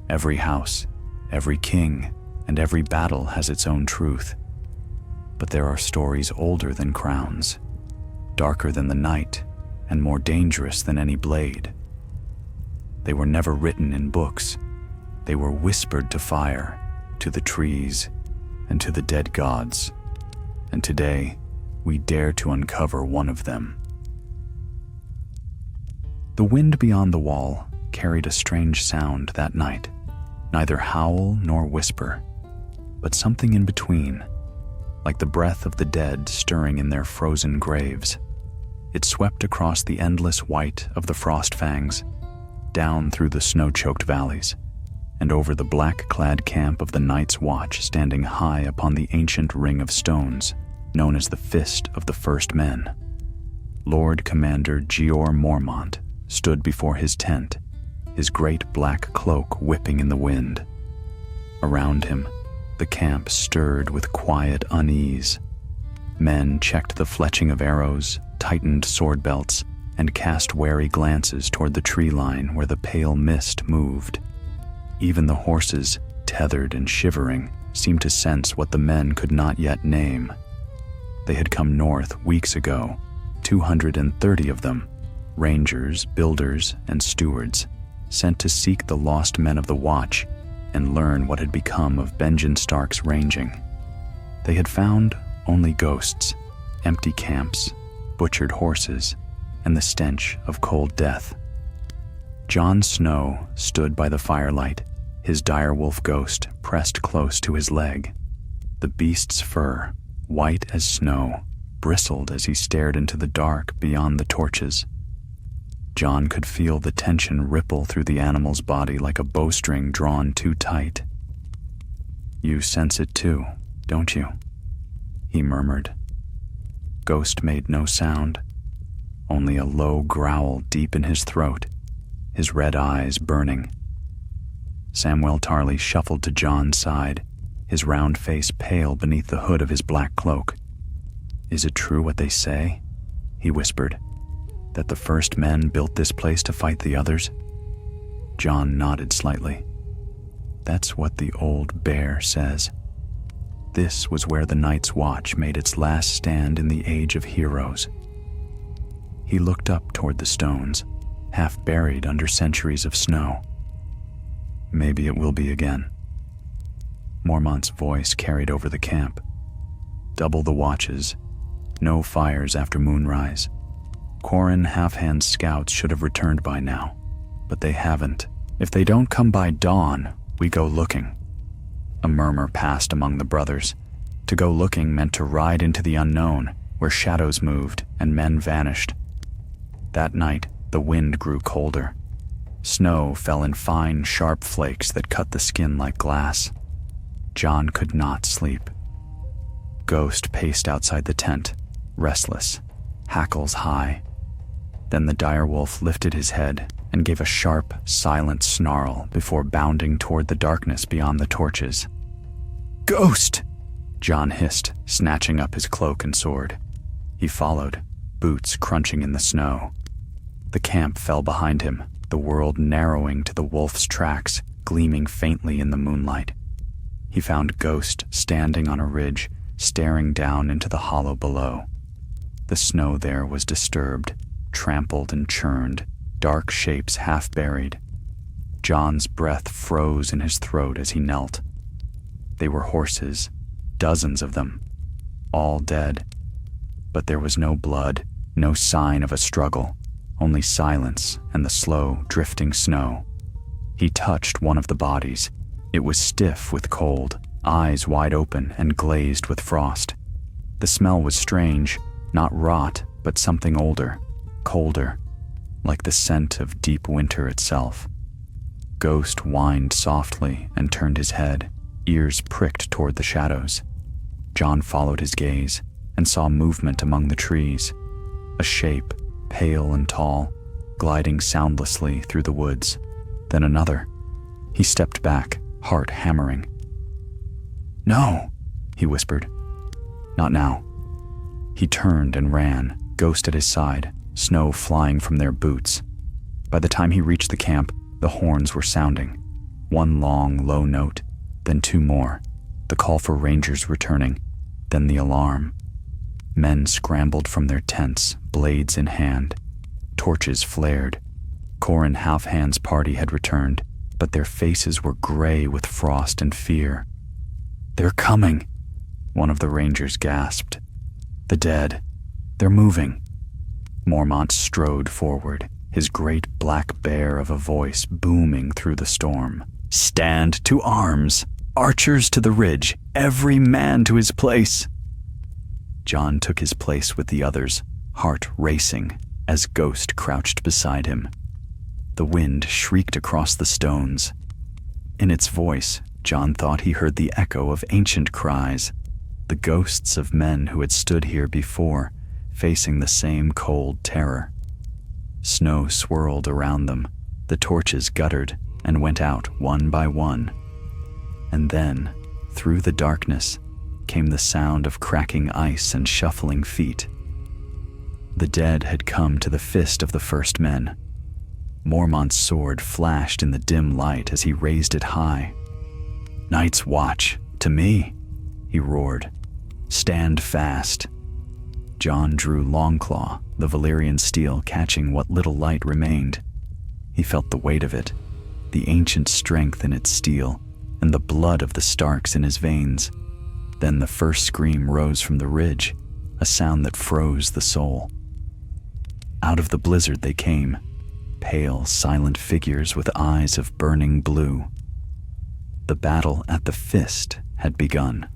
Every house, every king, and every battle has its own truth. But there are stories older than crowns, darker than the night, and more dangerous than any blade. They were never written in books. They were whispered to fire, to the trees, and to the dead gods. And today, we dare to uncover one of them. The wind beyond the wall carried a strange sound that night, neither howl nor whisper, but something in between, like the breath of the dead stirring in their frozen graves. It swept across the endless white of the frost fangs, down through the snow-choked valleys, and over the black-clad camp of the Night's Watch standing high upon the ancient ring of stones known as the Fist of the First Men. Lord Commander Jeor Mormont stood before his tent, his great black cloak whipping in the wind. Around him, the camp stirred with quiet unease. Men checked the fletching of arrows, tightened sword belts, and cast wary glances toward the tree line where the pale mist moved. Even the horses, tethered and shivering, seemed to sense what the men could not yet name. They had come north weeks ago, 230 of them, rangers, builders, and stewards, sent to seek the lost men of the Watch and learn what had become of Benjen Stark's ranging. They had found only ghosts, empty camps, butchered horses, and the stench of cold death. Jon Snow stood by the firelight, his direwolf ghost pressed close to his leg. The beast's fur, white as snow, bristled as he stared into the dark beyond the torches. Jon could feel the tension ripple through the animal's body like a bowstring drawn too tight. "You sense it too, don't you?" he murmured. Ghost made no sound, only a low growl deep in his throat, his red eyes burning. Samwell Tarly shuffled to Jon's side, his round face pale beneath the hood of his black cloak. "Is it true what they say?" he whispered, "that the first men built this place to fight the others?" Jon nodded slightly. "That's what the old bear says. This was where the Night's Watch made its last stand in the Age of Heroes." He looked up toward the stones, half buried under centuries of snow. "Maybe it will be again." Mormont's voice carried over the camp. "Double the watches. No fires after moonrise. Quarren Halfhand's scouts should have returned by now, but they haven't. If they don't come by dawn, we go looking." A murmur passed among the brothers. To go looking meant to ride into the unknown, where shadows moved and men vanished. That night, the wind grew colder. Snow fell in fine, sharp flakes that cut the skin like glass. Jon could not sleep. Ghost paced outside the tent, restless, hackles high. Then the direwolf lifted his head and gave a sharp, silent snarl before bounding toward the darkness beyond the torches. "Ghost!" Jon hissed, snatching up his cloak and sword. He followed, boots crunching in the snow. The camp fell behind him, the world narrowing to the wolf's tracks, gleaming faintly in the moonlight. He found Ghost standing on a ridge, staring down into the hollow below. The snow there was disturbed, trampled and churned, dark shapes half buried. Jon's breath froze in his throat as he knelt. They were horses, dozens of them, all dead. But there was no blood, no sign of a struggle, only silence and the slow, drifting snow. He touched one of the bodies. It was stiff with cold, eyes wide open and glazed with frost. The smell was strange, not rot, but something older, colder, like the scent of deep winter itself. Ghost whined softly and turned his head, ears pricked toward the shadows. Jon followed his gaze and saw movement among the trees, a shape, pale and tall, gliding soundlessly through the woods. Then another. He stepped back, heart hammering. "No," he whispered. "Not now." He turned and ran, Ghost at his side, snow flying from their boots. By the time he reached the camp, the horns were sounding. One long, low note, then two more. The call for rangers returning, then the alarm. Men scrambled from their tents, blades in hand. Torches flared. Corin Halfhand's party had returned, but their faces were gray with frost and fear. "They're coming," one of the rangers gasped. "The dead. They're moving." Mormont strode forward, his great black bear of a voice booming through the storm. "Stand to arms! Archers to the ridge! Every man to his place!" Jon took his place with the others, heart racing, as Ghost crouched beside him. The wind shrieked across the stones. In its voice, Jon thought he heard the echo of ancient cries, the ghosts of men who had stood here before, facing the same cold terror. Snow swirled around them, the torches guttered and went out one by one. And then, through the darkness, came the sound of cracking ice and shuffling feet. The dead had come to the fist of the first men. Mormont's sword flashed in the dim light as he raised it high. "Night's Watch, to me," he roared. "Stand fast." Jon drew Longclaw, the Valyrian steel catching what little light remained. He felt the weight of it, the ancient strength in its steel, and the blood of the Starks in his veins. Then the first scream rose from the ridge, a sound that froze the soul. Out of the blizzard they came, pale, silent figures with eyes of burning blue. The battle at the fist had begun.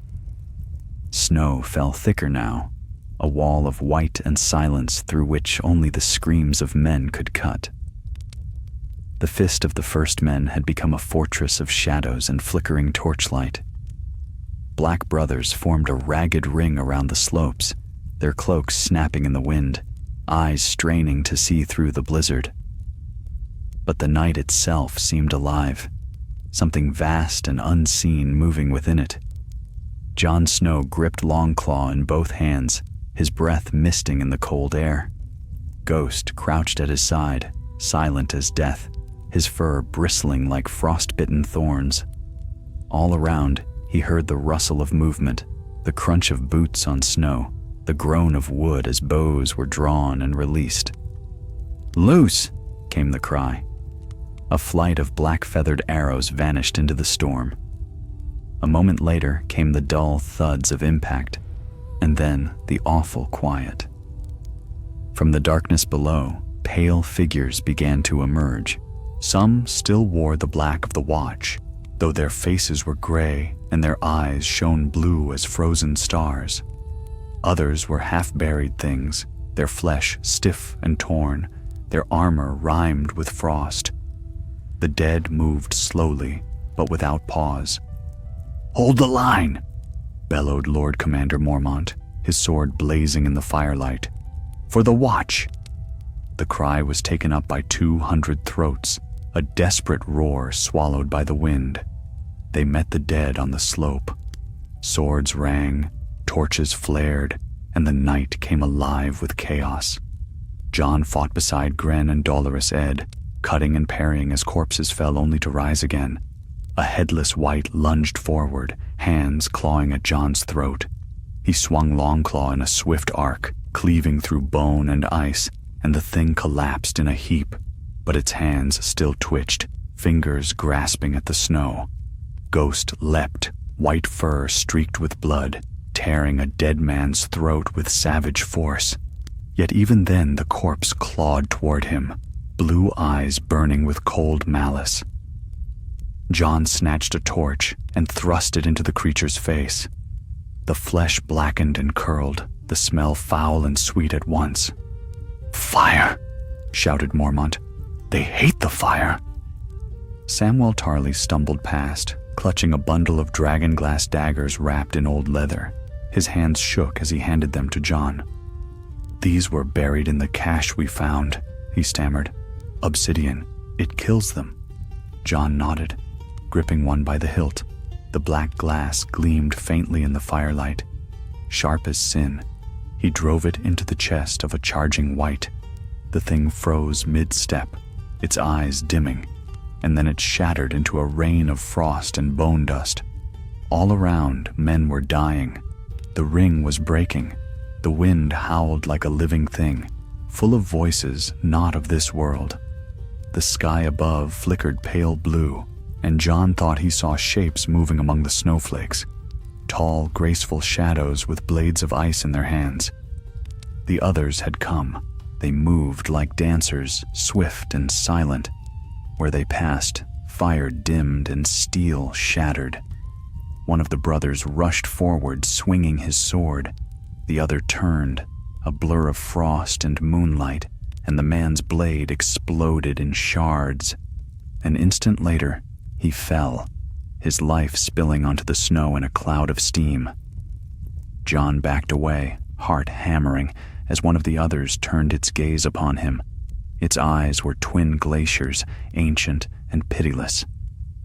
Snow fell thicker now, a wall of white and silence through which only the screams of men could cut. The fist of the first men had become a fortress of shadows and flickering torchlight. Black brothers formed a ragged ring around the slopes, their cloaks snapping in the wind, eyes straining to see through the blizzard. But the night itself seemed alive, something vast and unseen moving within it. Jon Snow gripped Longclaw in both hands, his breath misting in the cold air. Ghost crouched at his side, silent as death, his fur bristling like frost-bitten thorns. All around, he heard the rustle of movement, the crunch of boots on snow, the groan of wood as bows were drawn and released. "Loose!" came the cry. A flight of black-feathered arrows vanished into the storm. A moment later came the dull thuds of impact, and then the awful quiet. From the darkness below, pale figures began to emerge. Some still wore the black of the Watch, though their faces were gray and their eyes shone blue as frozen stars. Others were half-buried things, their flesh stiff and torn, their armor rimed with frost. The dead moved slowly, but without pause. "Hold the line!" bellowed Lord Commander Mormont, his sword blazing in the firelight. "For the Watch!" The cry was taken up by 200 throats, a desperate roar swallowed by the wind. They met the dead on the slope. Swords rang, torches flared, and the night came alive with chaos. Jon fought beside Gren and Dolorous Ed, cutting and parrying as corpses fell only to rise again. A headless wight lunged forward, hands clawing at Jon's throat. He swung Longclaw in a swift arc, cleaving through bone and ice, and the thing collapsed in a heap, but its hands still twitched, fingers grasping at the snow. Ghost leapt, white fur streaked with blood, tearing a dead man's throat with savage force. Yet even then the corpse clawed toward him, blue eyes burning with cold malice. Jon snatched a torch and thrust it into the creature's face. The flesh blackened and curled, the smell foul and sweet at once. "Fire!" shouted Mormont. "They hate the fire!" Samwell Tarly stumbled past, clutching a bundle of dragon-glass daggers wrapped in old leather. His hands shook as he handed them to Jon. "These were buried in the cache we found," he stammered. "Obsidian. It kills them." Jon nodded, gripping one by the hilt. The black glass gleamed faintly in the firelight. Sharp as sin, he drove it into the chest of a charging wight. The thing froze mid-step, its eyes dimming. and then it shattered into a rain of frost and bone dust. All around, men were dying. The ring was breaking. The wind howled like a living thing, full of voices not of this world. The sky above flickered pale blue, and Jon thought he saw shapes moving among the snowflakes, tall, graceful shadows with blades of ice in their hands. The others had come. They moved like dancers, swift and silent. Where they passed, fire dimmed and steel shattered. One of the brothers rushed forward, swinging his sword. The other turned, a blur of frost and moonlight, and the man's blade exploded in shards. An instant later, he fell, his life spilling onto the snow in a cloud of steam. Jon backed away, heart hammering, as one of the others turned its gaze upon him. Its eyes were twin glaciers, ancient and pitiless.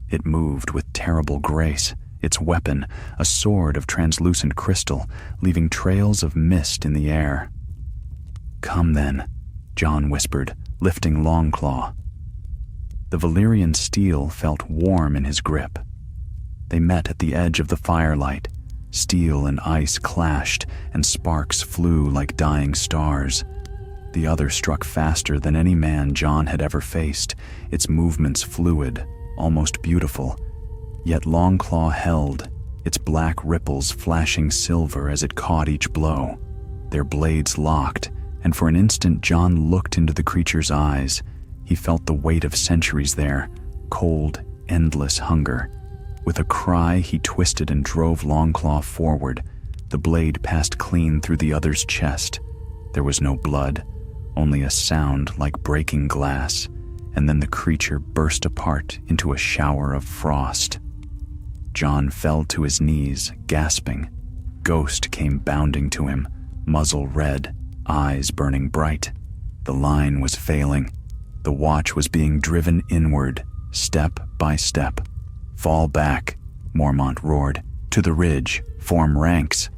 It moved with terrible grace, its weapon a sword of translucent crystal, leaving trails of mist in the air. "Come then," Jon whispered, lifting Longclaw. The Valyrian steel felt warm in his grip. They met at the edge of the firelight. Steel and ice clashed, and sparks flew like dying stars. The other struck faster than any man Jon had ever faced, its movements fluid, almost beautiful. Yet Longclaw held, its black ripples flashing silver as it caught each blow. Their blades locked, and for an instant Jon looked into the creature's eyes. He felt the weight of centuries there, cold, endless hunger. With a cry, he twisted and drove Longclaw forward. The blade passed clean through the other's chest. There was no blood, only a sound like breaking glass, and then the creature burst apart into a shower of frost. Jon fell to his knees, gasping. Ghost came bounding to him, muzzle red, eyes burning bright. The line was failing. The watch was being driven inward, step by step. "Fall back," Mormont roared. "To the ridge, form ranks."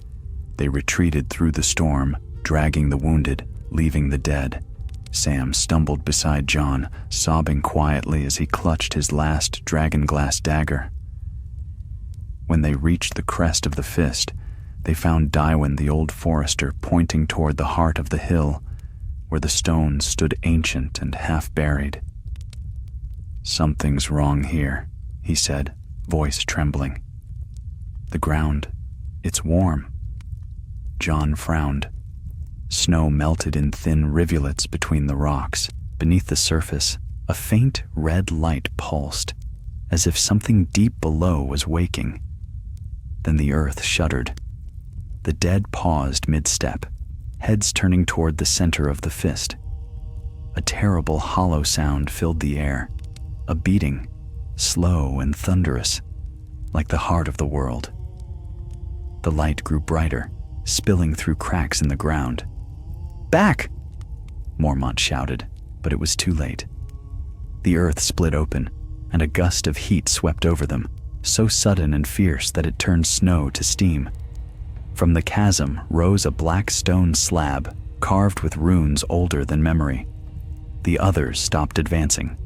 They retreated through the storm, dragging the wounded, leaving the dead. Sam stumbled beside Jon, sobbing quietly as he clutched his last dragonglass dagger. When they reached the crest of the fist, they found Dywyn the old forester pointing toward the heart of the hill, where the stones stood ancient and half-buried. "Something's wrong here," he said, voice trembling. "The ground, it's warm." Jon frowned. Snow melted in thin rivulets between the rocks. Beneath the surface, a faint red light pulsed, as if something deep below was waking. Then the earth shuddered. The dead paused mid-step, heads turning toward the center of the fist. A terrible hollow sound filled the air, a beating, slow and thunderous, like the heart of the world. The light grew brighter, spilling through cracks in the ground. "Back!" Mormont shouted, but it was too late. The earth split open, and a gust of heat swept over them, so sudden and fierce that it turned snow to steam. From the chasm rose a black stone slab, carved with runes older than memory. The others stopped advancing.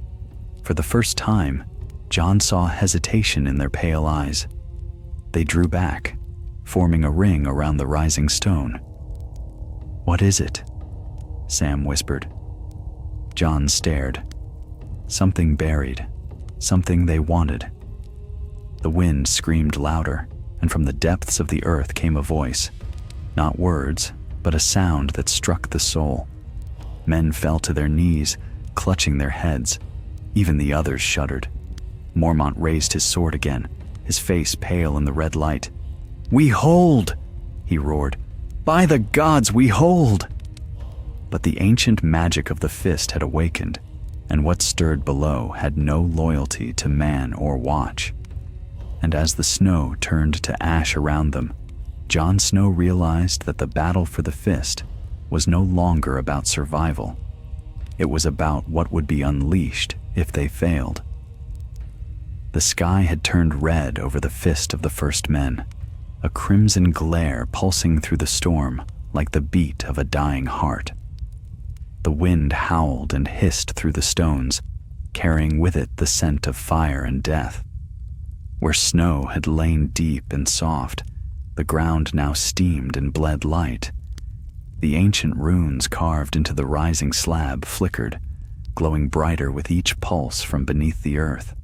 For the first time, Jon saw hesitation in their pale eyes. They drew back, forming a ring around the rising stone. "What is it?" Sam whispered. Jon stared. Something buried, something they wanted. The wind screamed louder, and from the depths of the earth came a voice. Not words, but a sound that struck the soul. Men fell to their knees, clutching their heads. Even the others shuddered. Mormont raised his sword again, his face pale in the red light. "We hold!" he roared. "By the gods, we hold!" But the ancient magic of the fist had awakened, and what stirred below had no loyalty to man or watch. And as the snow turned to ash around them, Jon Snow realized that the battle for the fist was no longer about survival. It was about what would be unleashed if they failed. The sky had turned red over the fist of the first men, a crimson glare pulsing through the storm like the beat of a dying heart. The wind howled and hissed through the stones, carrying with it the scent of fire and death. Where snow had lain deep and soft, the ground now steamed and bled light. The ancient runes carved into the rising slab flickered, glowing brighter with each pulse from beneath the earth.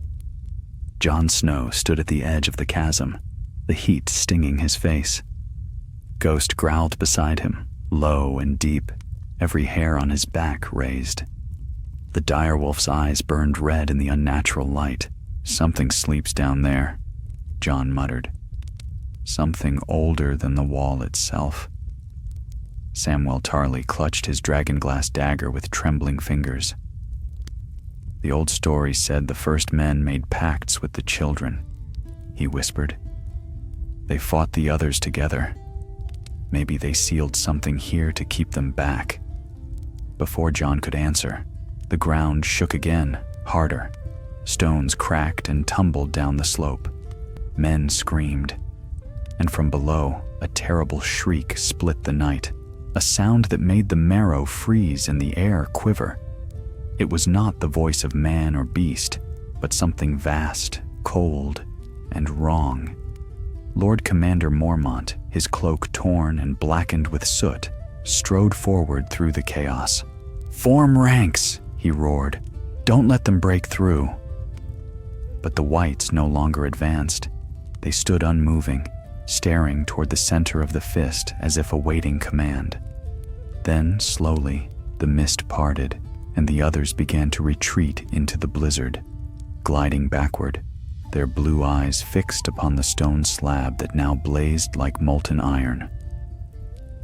Jon Snow stood at the edge of the chasm, the heat stinging his face. Ghost growled beside him, low and deep, every hair on his back raised. The direwolf's eyes burned red in the unnatural light. "Something sleeps down there," Jon muttered. "Something older than the wall itself." Samwell Tarly clutched his dragonglass dagger with trembling fingers. "The old story said the first men made pacts with the children," he whispered. "They fought the others together. Maybe they sealed something here to keep them back." Before Jon could answer, the ground shook again, harder. Stones cracked and tumbled down the slope. Men screamed, and from below, a terrible shriek split the night, a sound that made the marrow freeze and the air quiver. It was not the voice of man or beast, but something vast, cold, and wrong. Lord Commander Mormont, his cloak torn and blackened with soot, strode forward through the chaos. "Form ranks," he roared. "Don't let them break through." But the whites no longer advanced. They stood unmoving, staring toward the center of the fist as if awaiting command. Then, slowly, the mist parted, and the others began to retreat into the blizzard, gliding backward, their blue eyes fixed upon the stone slab that now blazed like molten iron.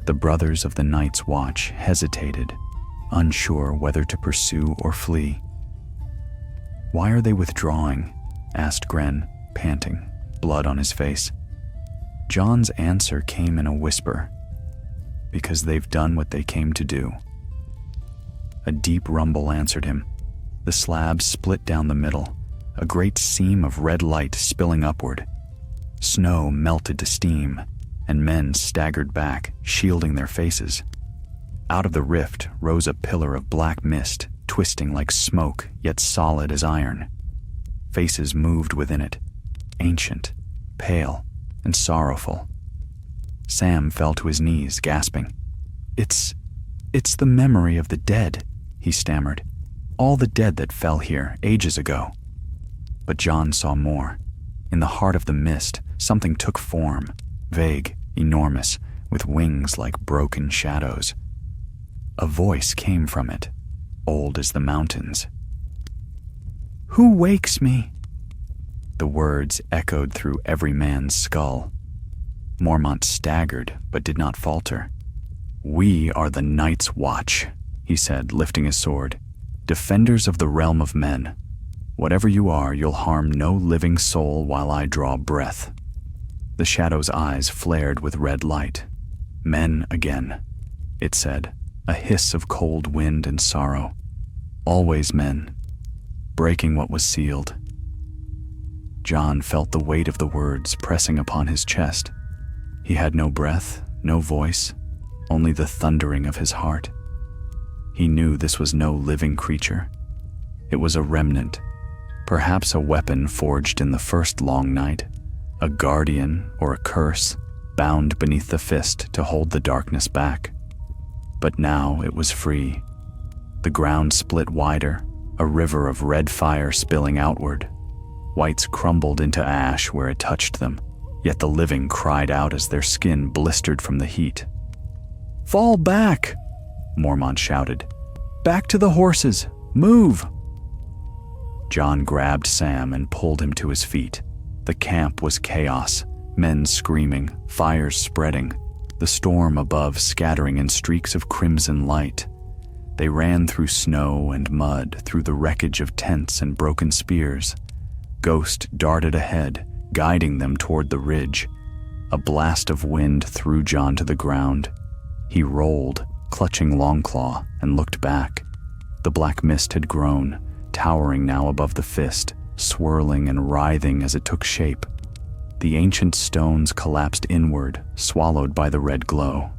The brothers of the Night's Watch hesitated, unsure whether to pursue or flee. "Why are they withdrawing?" asked Gren, panting, blood on his face. Jon's answer came in a whisper. "Because they've done what they came to do." A deep rumble answered him. The slab split down the middle, a great seam of red light spilling upward. Snow melted to steam, and men staggered back, shielding their faces. Out of the rift rose a pillar of black mist, twisting like smoke, yet solid as iron. Faces moved within it, ancient, pale, and sorrowful. Sam fell to his knees, gasping. It's the memory of the dead," he stammered. "All the dead that fell here ages ago." But Jon saw more. In the heart of the mist, something took form, vague, enormous, with wings like broken shadows. A voice came from it, old as the mountains. "Who wakes me?" The words echoed through every man's skull. Mormont staggered, but did not falter. "We are the Night's Watch," he said, lifting his sword. "Defenders of the realm of men. Whatever you are, you'll harm no living soul while I draw breath." The shadow's eyes flared with red light. "Men again," it said, a hiss of cold wind and sorrow. "Always men, breaking what was sealed." Jon felt the weight of the words pressing upon his chest. He had no breath, no voice, only the thundering of his heart. He knew this was no living creature. It was a remnant, perhaps a weapon forged in the first long night, a guardian or a curse bound beneath the fist to hold the darkness back. But now it was free. The ground split wider, a river of red fire spilling outward. Whites crumbled into ash where it touched them, yet the living cried out as their skin blistered from the heat. "Fall back!" Mormont shouted. "Back to the horses! Move!" Jon grabbed Sam and pulled him to his feet. The camp was chaos, men screaming, fires spreading, the storm above scattering in streaks of crimson light. They ran through snow and mud, through the wreckage of tents and broken spears. Ghost darted ahead, guiding them toward the ridge. A blast of wind threw Jon to the ground. He rolled, clutching Longclaw, and looked back. The black mist had grown, towering now above the fist, swirling and writhing as it took shape. The ancient stones collapsed inward, swallowed by the red glow.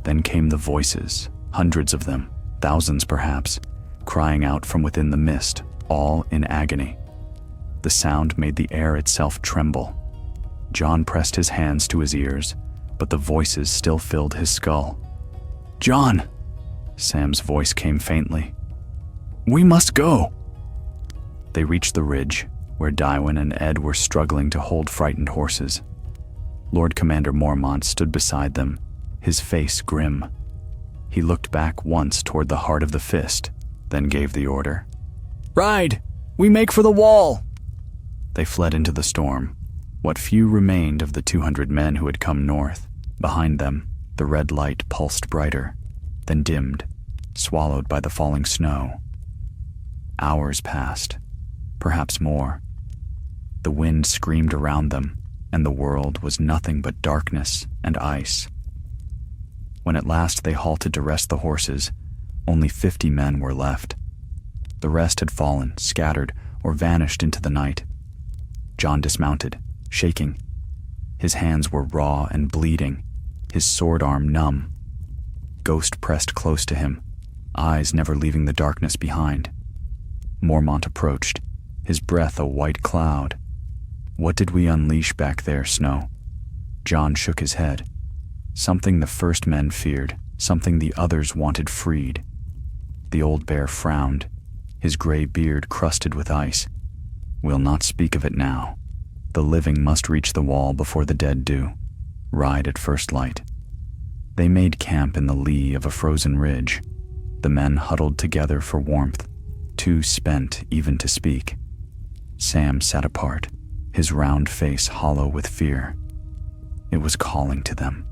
Then came the voices, hundreds of them, thousands perhaps, crying out from within the mist, all in agony. The sound made the air itself tremble. Jon pressed his hands to his ears, but the voices still filled his skull. "Jon!" Sam's voice came faintly. "We must go!" They reached the ridge, where Tywin and Ed were struggling to hold frightened horses. Lord Commander Mormont stood beside them, his face grim. He looked back once toward the heart of the fist, then gave the order. "Ride! We make for the wall!" They fled into the storm, what few remained of the 200 men who had come north. Behind them, the red light pulsed brighter, then dimmed, swallowed by the falling snow. Hours passed, perhaps more. The wind screamed around them, and the world was nothing but darkness and ice. When at last they halted to rest the horses, only 50 men were left. The rest had fallen, scattered, or vanished into the night. Jon dismounted, shaking. His hands were raw and bleeding, his sword arm numb. Ghost pressed close to him, eyes never leaving the darkness behind. Mormont approached, his breath a white cloud. "What did we unleash back there, Snow?" Jon shook his head. Something the first men feared, something the others wanted freed. The old bear frowned, his gray beard crusted with ice. "We'll not speak of it now. The living must reach the wall before the dead do. Ride at first light." They made camp in the lee of a frozen ridge. The men huddled together for warmth, too spent even to speak. Sam sat apart, his round face hollow with fear. It was calling to them,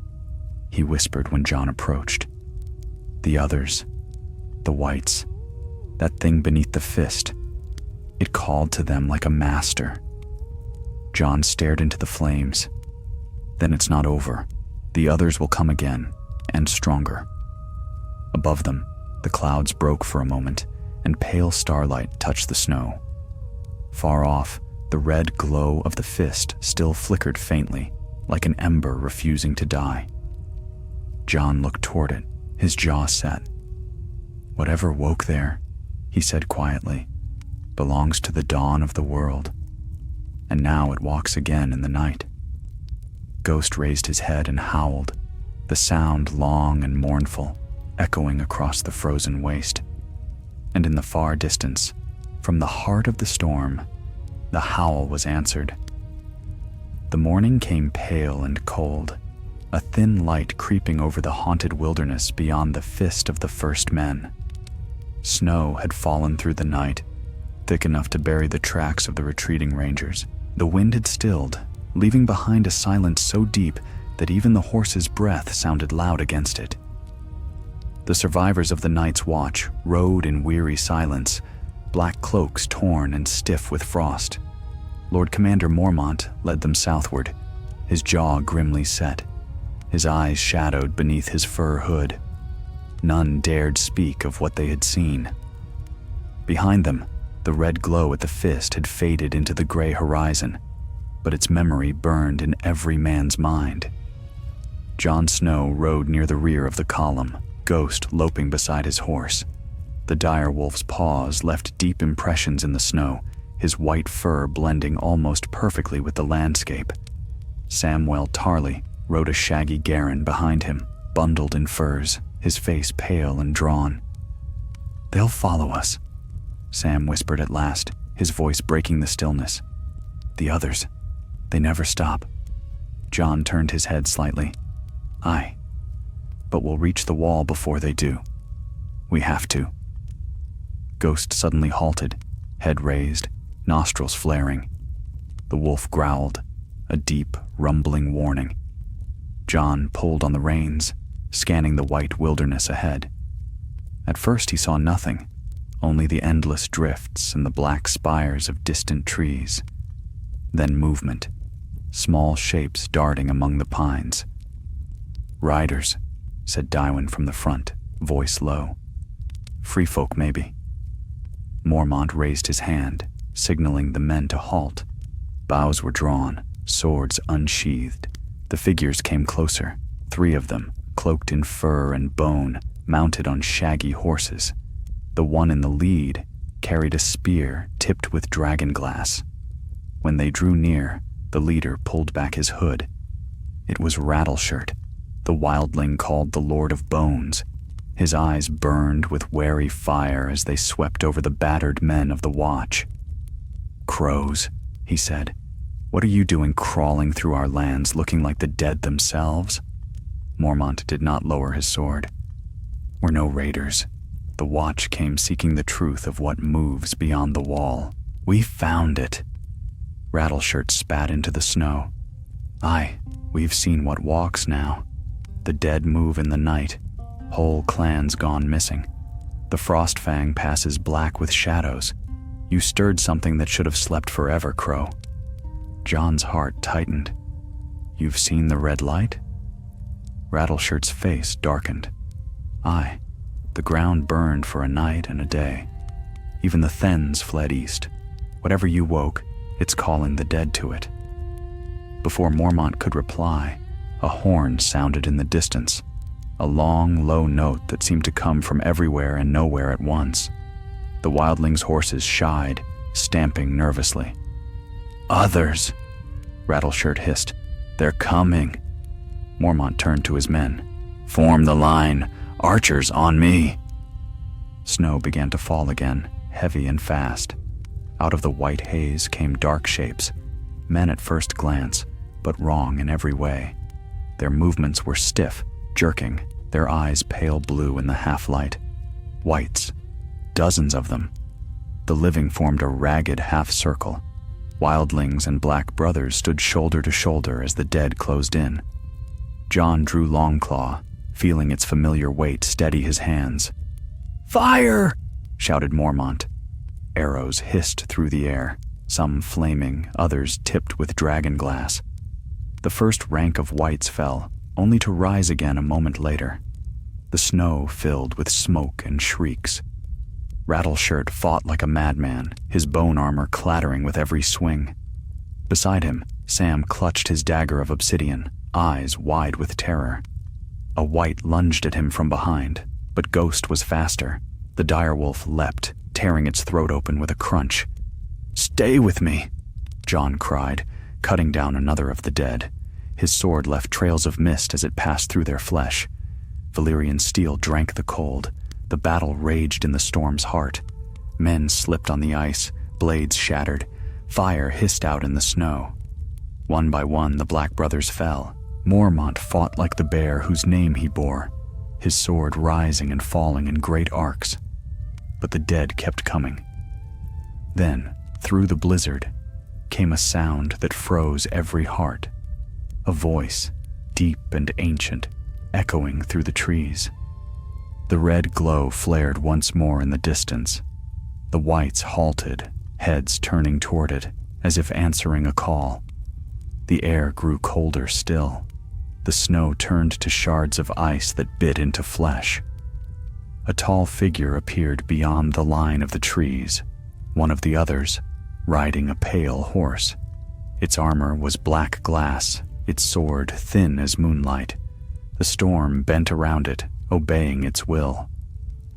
he whispered when Jon approached. The others, the whites, that thing beneath the fist, it called to them like a master. Jon stared into the flames. Then it's not over. The others will come again, and stronger. Above them, the clouds broke for a moment, and pale starlight touched the snow. Far off, the red glow of the fist still flickered faintly, like an ember refusing to die. Jon looked toward it, his jaw set. "Whatever woke there," he said quietly, "belongs to the dawn of the world. And now it walks again in the night." Ghost raised his head and howled, the sound long and mournful, echoing across the frozen waste. And in the far distance, from the heart of the storm, the howl was answered. The morning came pale and cold, a thin light creeping over the haunted wilderness beyond the fist of the first men. Snow had fallen through the night, thick enough to bury the tracks of the retreating rangers. The wind had stilled, leaving behind a silence so deep that even the horse's breath sounded loud against it. The survivors of the night's watch rode in weary silence, black cloaks torn and stiff with frost. Lord Commander Mormont led them southward, his jaw grimly set, his eyes shadowed beneath his fur hood. None dared speak of what they had seen. Behind them, the red glow at the fist had faded into the gray horizon, but its memory burned in every man's mind. Jon Snow rode near the rear of the column, Ghost loping beside his horse. The dire wolf's paws left deep impressions in the snow, his white fur blending almost perfectly with the landscape. Samwell Tarly rode a shaggy Garen behind him, bundled in furs, his face pale and drawn. "They'll follow us," Sam whispered at last, his voice breaking the stillness. "The others, they never stop." Jon turned his head slightly. "Aye, but we'll reach the wall before they do. We have to." Ghost suddenly halted, head raised, nostrils flaring. The wolf growled, a deep, rumbling warning. Jon pulled on the reins, scanning the white wilderness ahead. At first he saw nothing, only the endless drifts and the black spires of distant trees. Then movement, small shapes darting among the pines. "Riders," said Tywin from the front, voice low. "Free folk, maybe." Mormont raised his hand, signaling the men to halt. Bows were drawn, swords unsheathed. The figures came closer, 3 of them, cloaked in fur and bone, mounted on shaggy horses. The one in the lead, carried a spear tipped with dragon glass. When they drew near, the leader pulled back his hood. It was Rattleshirt, the wildling called the Lord of Bones. His eyes burned with wary fire as they swept over the battered men of the watch. "Crows," he said, "what are you doing crawling through our lands looking like the dead themselves?" Mormont did not lower his sword. "We're no raiders. The watch came seeking the truth of what moves beyond the wall. We found it." Rattleshirt spat into the snow. "Aye, we've seen what walks now. The dead move in the night. Whole clans gone missing. The Frostfang passes black with shadows. You stirred something that should have slept forever, Crow." John's heart tightened. "You've seen the red light?" Rattleshirt's face darkened. "Aye, the ground burned for a night and a day. Even the Thens fled east. Whatever you woke, it's calling the dead to it." Before Mormont could reply, a horn sounded in the distance, a long, low note that seemed to come from everywhere and nowhere at once. The wildlings' horses shied, stamping nervously. "Others!" Rattleshirt hissed. "They're coming!" Mormont turned to his men. "Form the line! Archers on me!" Snow began to fall again, heavy and fast. Out of the white haze came dark shapes, men at first glance, but wrong in every way. Their movements were stiff, jerking, their eyes pale blue in the half-light. Whites, dozens of them. The living formed a ragged half-circle. Wildlings and Black Brothers stood shoulder to shoulder as the dead closed in. John drew Longclaw, feeling its familiar weight steady his hands. "Fire!" shouted Mormont. Arrows hissed through the air, some flaming, others tipped with dragon glass. The first rank of whites fell, only to rise again a moment later. The snow filled with smoke and shrieks. Rattleshirt fought like a madman, his bone armor clattering with every swing. Beside him, Sam clutched his dagger of obsidian, eyes wide with terror. A white lunged at him from behind, but Ghost was faster. The direwolf leapt, tearing its throat open with a crunch. "Stay with me," John cried, cutting down another of the dead. His sword left trails of mist as it passed through their flesh. Valyrian steel drank the cold. The battle raged in the storm's heart. Men slipped on the ice, blades shattered. Fire hissed out in the snow. One by one, the Black Brothers fell. Mormont fought like the bear whose name he bore, his sword rising and falling in great arcs. But the dead kept coming. Then, through the blizzard, came a sound that froze every heart. A voice, deep and ancient, echoing through the trees. The red glow flared once more in the distance. The whites halted, heads turning toward it, as if answering a call. The air grew colder still. The snow turned to shards of ice that bit into flesh. A tall figure appeared beyond the line of the trees, one of the others, riding a pale horse. Its armor was black glass, its sword thin as moonlight. The storm bent around it, obeying its will.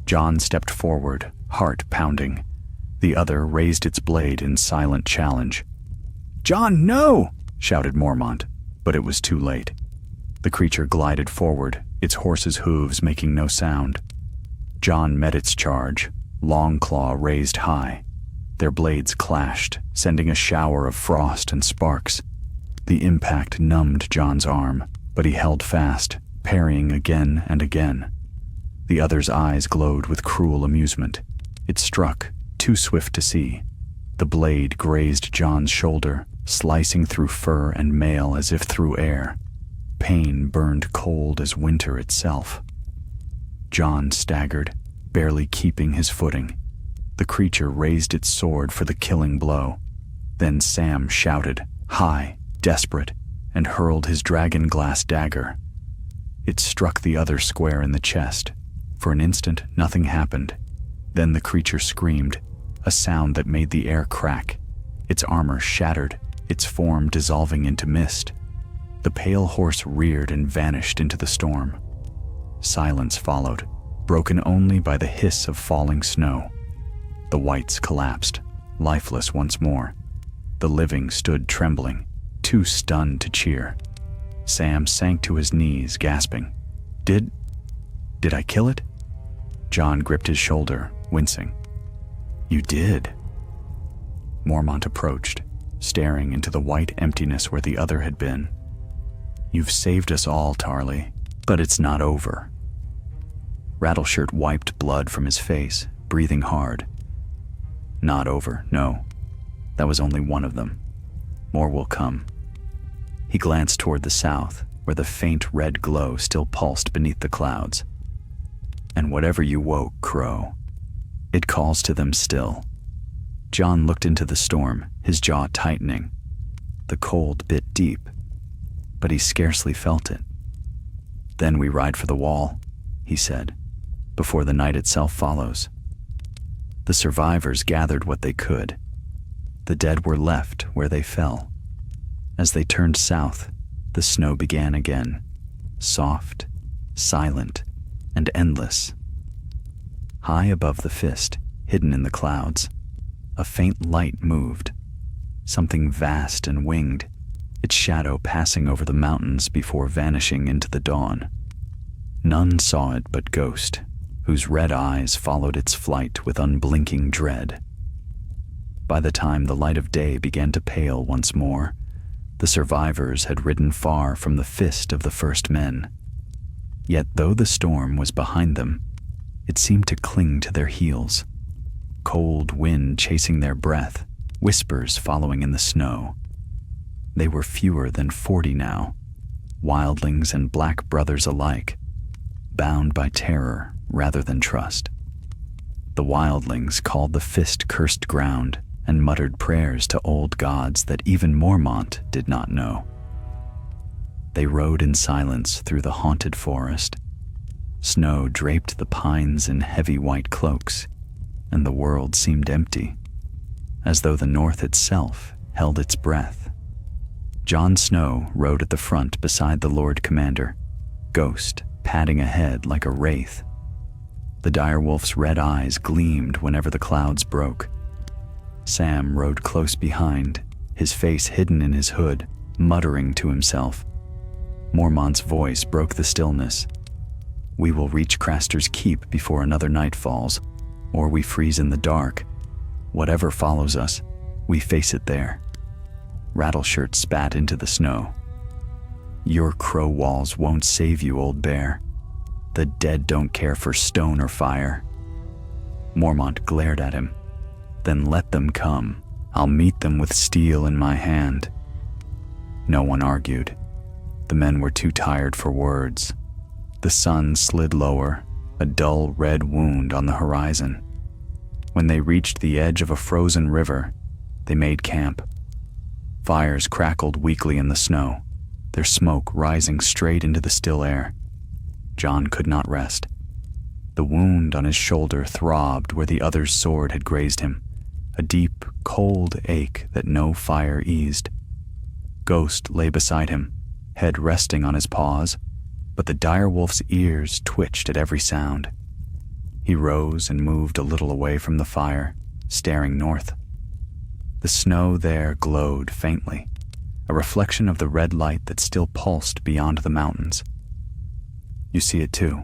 John stepped forward, heart pounding. The other raised its blade in silent challenge. "John, no!" shouted Mormont, but it was too late. The creature glided forward, its horse's hooves making no sound. John met its charge, Longclaw raised high. Their blades clashed, sending a shower of frost and sparks. The impact numbed John's arm, but he held fast, parrying again and again. The other's eyes glowed with cruel amusement. It struck, too swift to see. The blade grazed John's shoulder, slicing through fur and mail as if through air. Pain burned cold as winter itself. John staggered, barely keeping his footing. The creature raised its sword for the killing blow. Then Sam shouted, high, desperate, and hurled his dragon glass dagger. It struck the other square in the chest. For an instant, nothing happened. Then the creature screamed, a sound that made the air crack. Its armor shattered, its form dissolving into mist. The pale horse reared and vanished into the storm. Silence followed, broken only by the hiss of falling snow. The whites collapsed, lifeless once more. The living stood trembling, too stunned to cheer. Sam sank to his knees, gasping. Did I kill it? Jon gripped his shoulder, wincing. You did. Mormont approached, staring into the white emptiness where the other had been. You've saved us all, Tarly, but it's not over. Rattleshirt wiped blood from his face, breathing hard. Not over, no. That was only one of them. More will come. He glanced toward the south, where the faint red glow still pulsed beneath the clouds. And whatever you woke, Crow, it calls to them still. Jon looked into the storm, his jaw tightening. The cold bit deep, but he scarcely felt it. Then we ride for the wall, he said, before the night itself follows. The survivors gathered what they could. The dead were left where they fell. As they turned south, the snow began again, soft, silent, and endless. High above the fist, hidden in the clouds, a faint light moved, something vast and winged, its shadow passing over the mountains before vanishing into the dawn. None saw it but Ghost, whose red eyes followed its flight with unblinking dread. By the time the light of day began to pale once more, the survivors had ridden far from the fist of the first men. Yet though the storm was behind them, it seemed to cling to their heels. Cold wind chasing their breath, whispers following in the snow. They were fewer than 40 now, wildlings and black brothers alike, bound by terror rather than trust. The wildlings called the fist-cursed ground and muttered prayers to old gods that even Mormont did not know. They rode in silence through the haunted forest. Snow draped the pines in heavy white cloaks, and the world seemed empty, as though the north itself held its breath. Jon Snow rode at the front beside the Lord Commander, Ghost padding ahead like a wraith. The direwolf's red eyes gleamed whenever the clouds broke. Sam rode close behind, his face hidden in his hood, muttering to himself. Mormont's voice broke the stillness. We will reach Craster's Keep before another night falls, or we freeze in the dark. Whatever follows us, we face it there. Rattleshirt spat into the snow. Your crow walls won't save you, old bear. The dead don't care for stone or fire. Mormont glared at him. Then let them come. I'll meet them with steel in my hand. No one argued. The men were too tired for words. The sun slid lower, a dull red wound on the horizon. When they reached the edge of a frozen river, they made camp. Fires crackled weakly in the snow, their smoke rising straight into the still air. Jon could not rest. The wound on his shoulder throbbed where the other's sword had grazed him, a deep, cold ache that no fire eased. Ghost lay beside him, head resting on his paws, but the direwolf's ears twitched at every sound. He rose and moved a little away from the fire, staring north. The snow there glowed faintly, a reflection of the red light that still pulsed beyond the mountains. You see it too,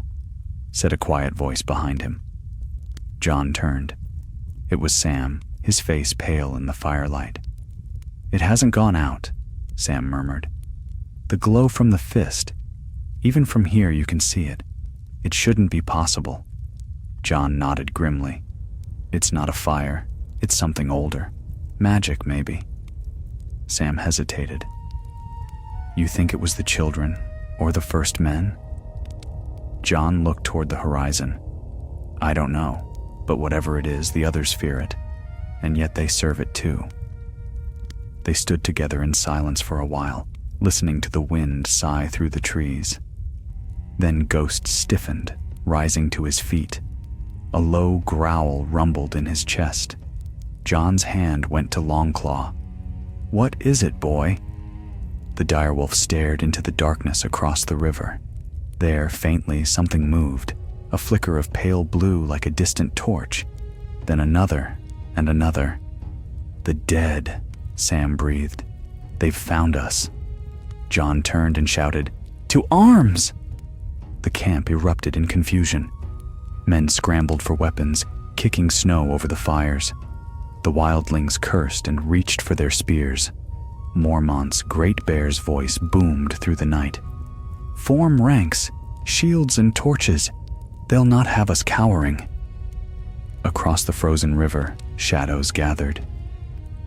said a quiet voice behind him. Jon turned. It was Sam, his face pale in the firelight. It hasn't gone out, Sam murmured. The glow from the fist. Even from here you can see it. It shouldn't be possible. Jon nodded grimly. It's not a fire. It's something older. Magic, maybe. Sam hesitated. You think it was the children, or the first men? Jon looked toward the horizon. I don't know, but whatever it is, the others fear it, and yet they serve it too. They stood together in silence for a while, listening to the wind sigh through the trees. Then Ghost stiffened, rising to his feet. A low growl rumbled in his chest. Jon's hand went to Longclaw. What is it, boy? The direwolf stared into the darkness across the river. There, faintly, something moved, a flicker of pale blue like a distant torch, then another and another. "The dead," Sam breathed. "They've found us." Jon turned and shouted, "To arms!" The camp erupted in confusion. Men scrambled for weapons, kicking snow over the fires. The wildlings cursed and reached for their spears. Mormont's great bear's voice boomed through the night. "Form ranks, shields and torches. They'll not have us cowering." Across the frozen river, shadows gathered.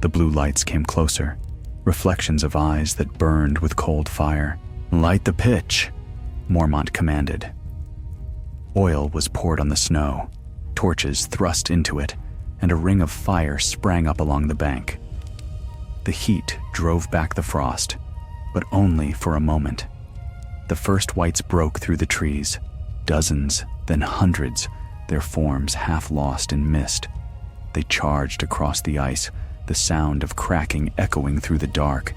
The blue lights came closer, reflections of eyes that burned with cold fire. "Light the pitch," Mormont commanded. Oil was poured on the snow, torches thrust into it, and a ring of fire sprang up along the bank. The heat drove back the frost, but only for a moment. The first whites broke through the trees, dozens, then hundreds, their forms half lost in mist. They charged across the ice, the sound of cracking echoing through the dark.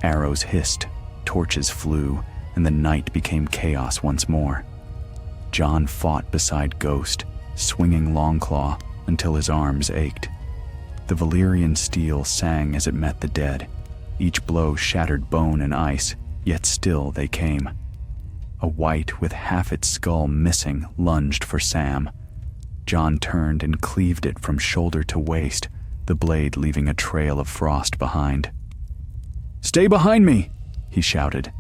Arrows hissed, torches flew, and the night became chaos once more. Jon fought beside Ghost, swinging Longclaw until his arms ached. The Valyrian steel sang as it met the dead. Each blow shattered bone and ice, yet still they came. A wight with half its skull missing lunged for Sam. Jon turned and cleaved it from shoulder to waist, the blade leaving a trail of frost behind. "Stay behind me!" he shouted.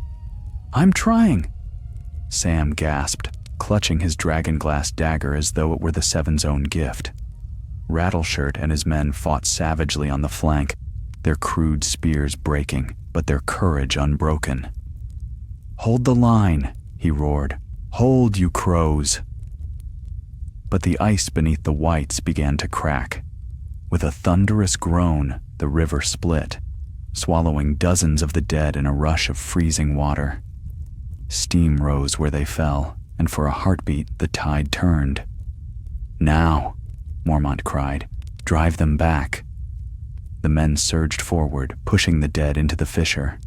"I'm trying!" Sam gasped, clutching his dragonglass dagger as though it were the Seven's own gift. Rattleshirt and his men fought savagely on the flank, their crude spears breaking, but their courage unbroken. "Hold the line," he roared. "Hold, you crows!" But the ice beneath the whites began to crack. With a thunderous groan, the river split, swallowing dozens of the dead in a rush of freezing water. Steam rose where they fell, and for a heartbeat the tide turned. "Now," Mormont cried, "drive them back." The men surged forward, pushing the dead into the fissure.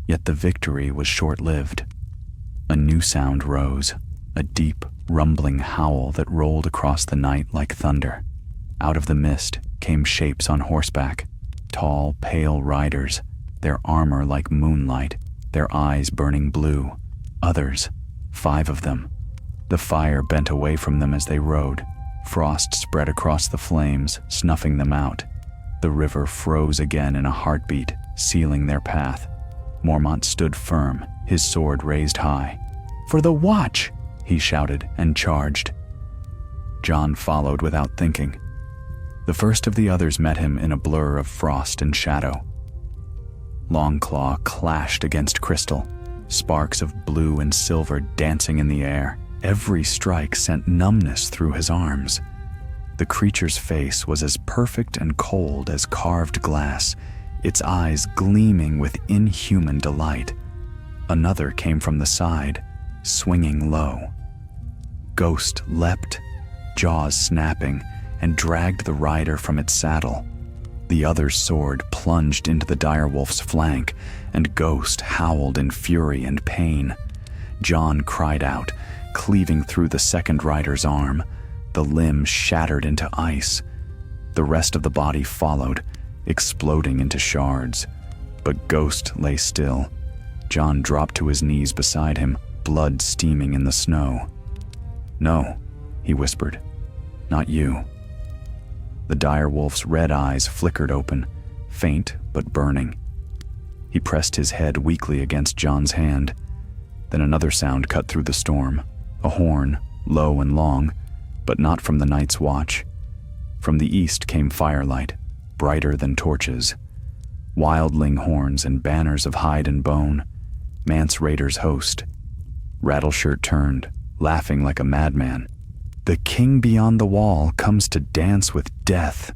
Yet the victory was short-lived. A new sound rose, a deep, rumbling howl that rolled across the night like thunder. Out of the mist came shapes on horseback, tall, pale riders, their armor like moonlight, their eyes burning blue. Others, 5 of them. The fire bent away from them as they rode. Frost spread across the flames, snuffing them out. The river froze again in a heartbeat, sealing their path. Mormont stood firm, his sword raised high. "For the Watch!" he shouted and charged. Jon followed without thinking. The first of the others met him in a blur of frost and shadow. Longclaw clashed against crystal, sparks of blue and silver dancing in the air. Every strike sent numbness through his arms. The creature's face was as perfect and cold as carved glass, its eyes gleaming with inhuman delight. Another came from the side, swinging low. Ghost leapt, jaws snapping, and dragged the rider from its saddle. The other's sword plunged into the direwolf's flank, and Ghost howled in fury and pain. Jon cried out, cleaving through the second rider's arm. The limb shattered into ice. The rest of the body followed, exploding into shards. But Ghost lay still. Jon dropped to his knees beside him, blood steaming in the snow. "No," he whispered. "Not you." The direwolf's red eyes flickered open, faint but burning. He pressed his head weakly against Jon's hand. Then another sound cut through the storm, a horn, low and long, but not from the Night's Watch. From the east came firelight, brighter than torches. Wildling horns and banners of hide and bone, Mance Raider's host. Rattleshirt turned, laughing like a madman. "The king beyond the wall comes to dance with death."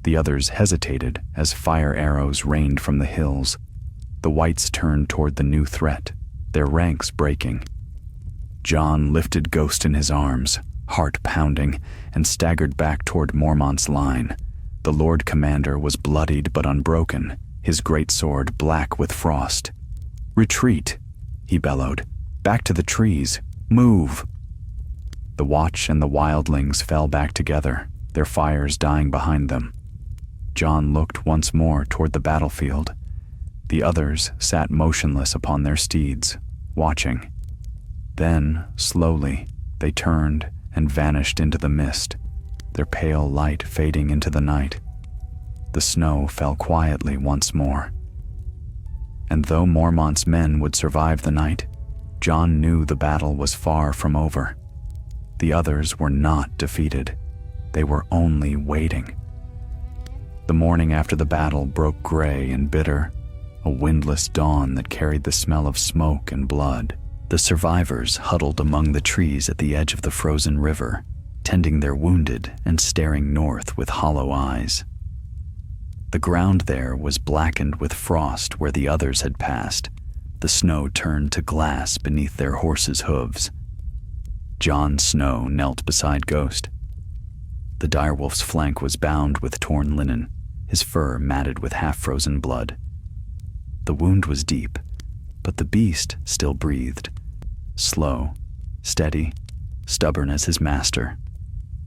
The others hesitated as fire arrows rained from the hills. The whites turned toward the new threat, their ranks breaking. Jon lifted Ghost in his arms, heart pounding, and staggered back toward Mormont's line. The Lord Commander was bloodied but unbroken, his great sword black with frost. "Retreat," he bellowed. "Back to the trees. Move." The Watch and the wildlings fell back together, their fires dying behind them. Jon looked once more toward the battlefield. The others sat motionless upon their steeds, watching. Then, slowly, they turned and vanished into the mist, their pale light fading into the night. The snow fell quietly once more. And though Mormont's men would survive the night, Jon knew the battle was far from over. The others were not defeated. They were only waiting. The morning after the battle broke gray and bitter, a windless dawn that carried the smell of smoke and blood. The survivors huddled among the trees at the edge of the frozen river, tending their wounded and staring north with hollow eyes. The ground there was blackened with frost where the others had passed. The snow turned to glass beneath their horses' hooves. Jon Snow knelt beside Ghost. The direwolf's flank was bound with torn linen, his fur matted with half-frozen blood. The wound was deep, but the beast still breathed. Slow, steady, stubborn as his master.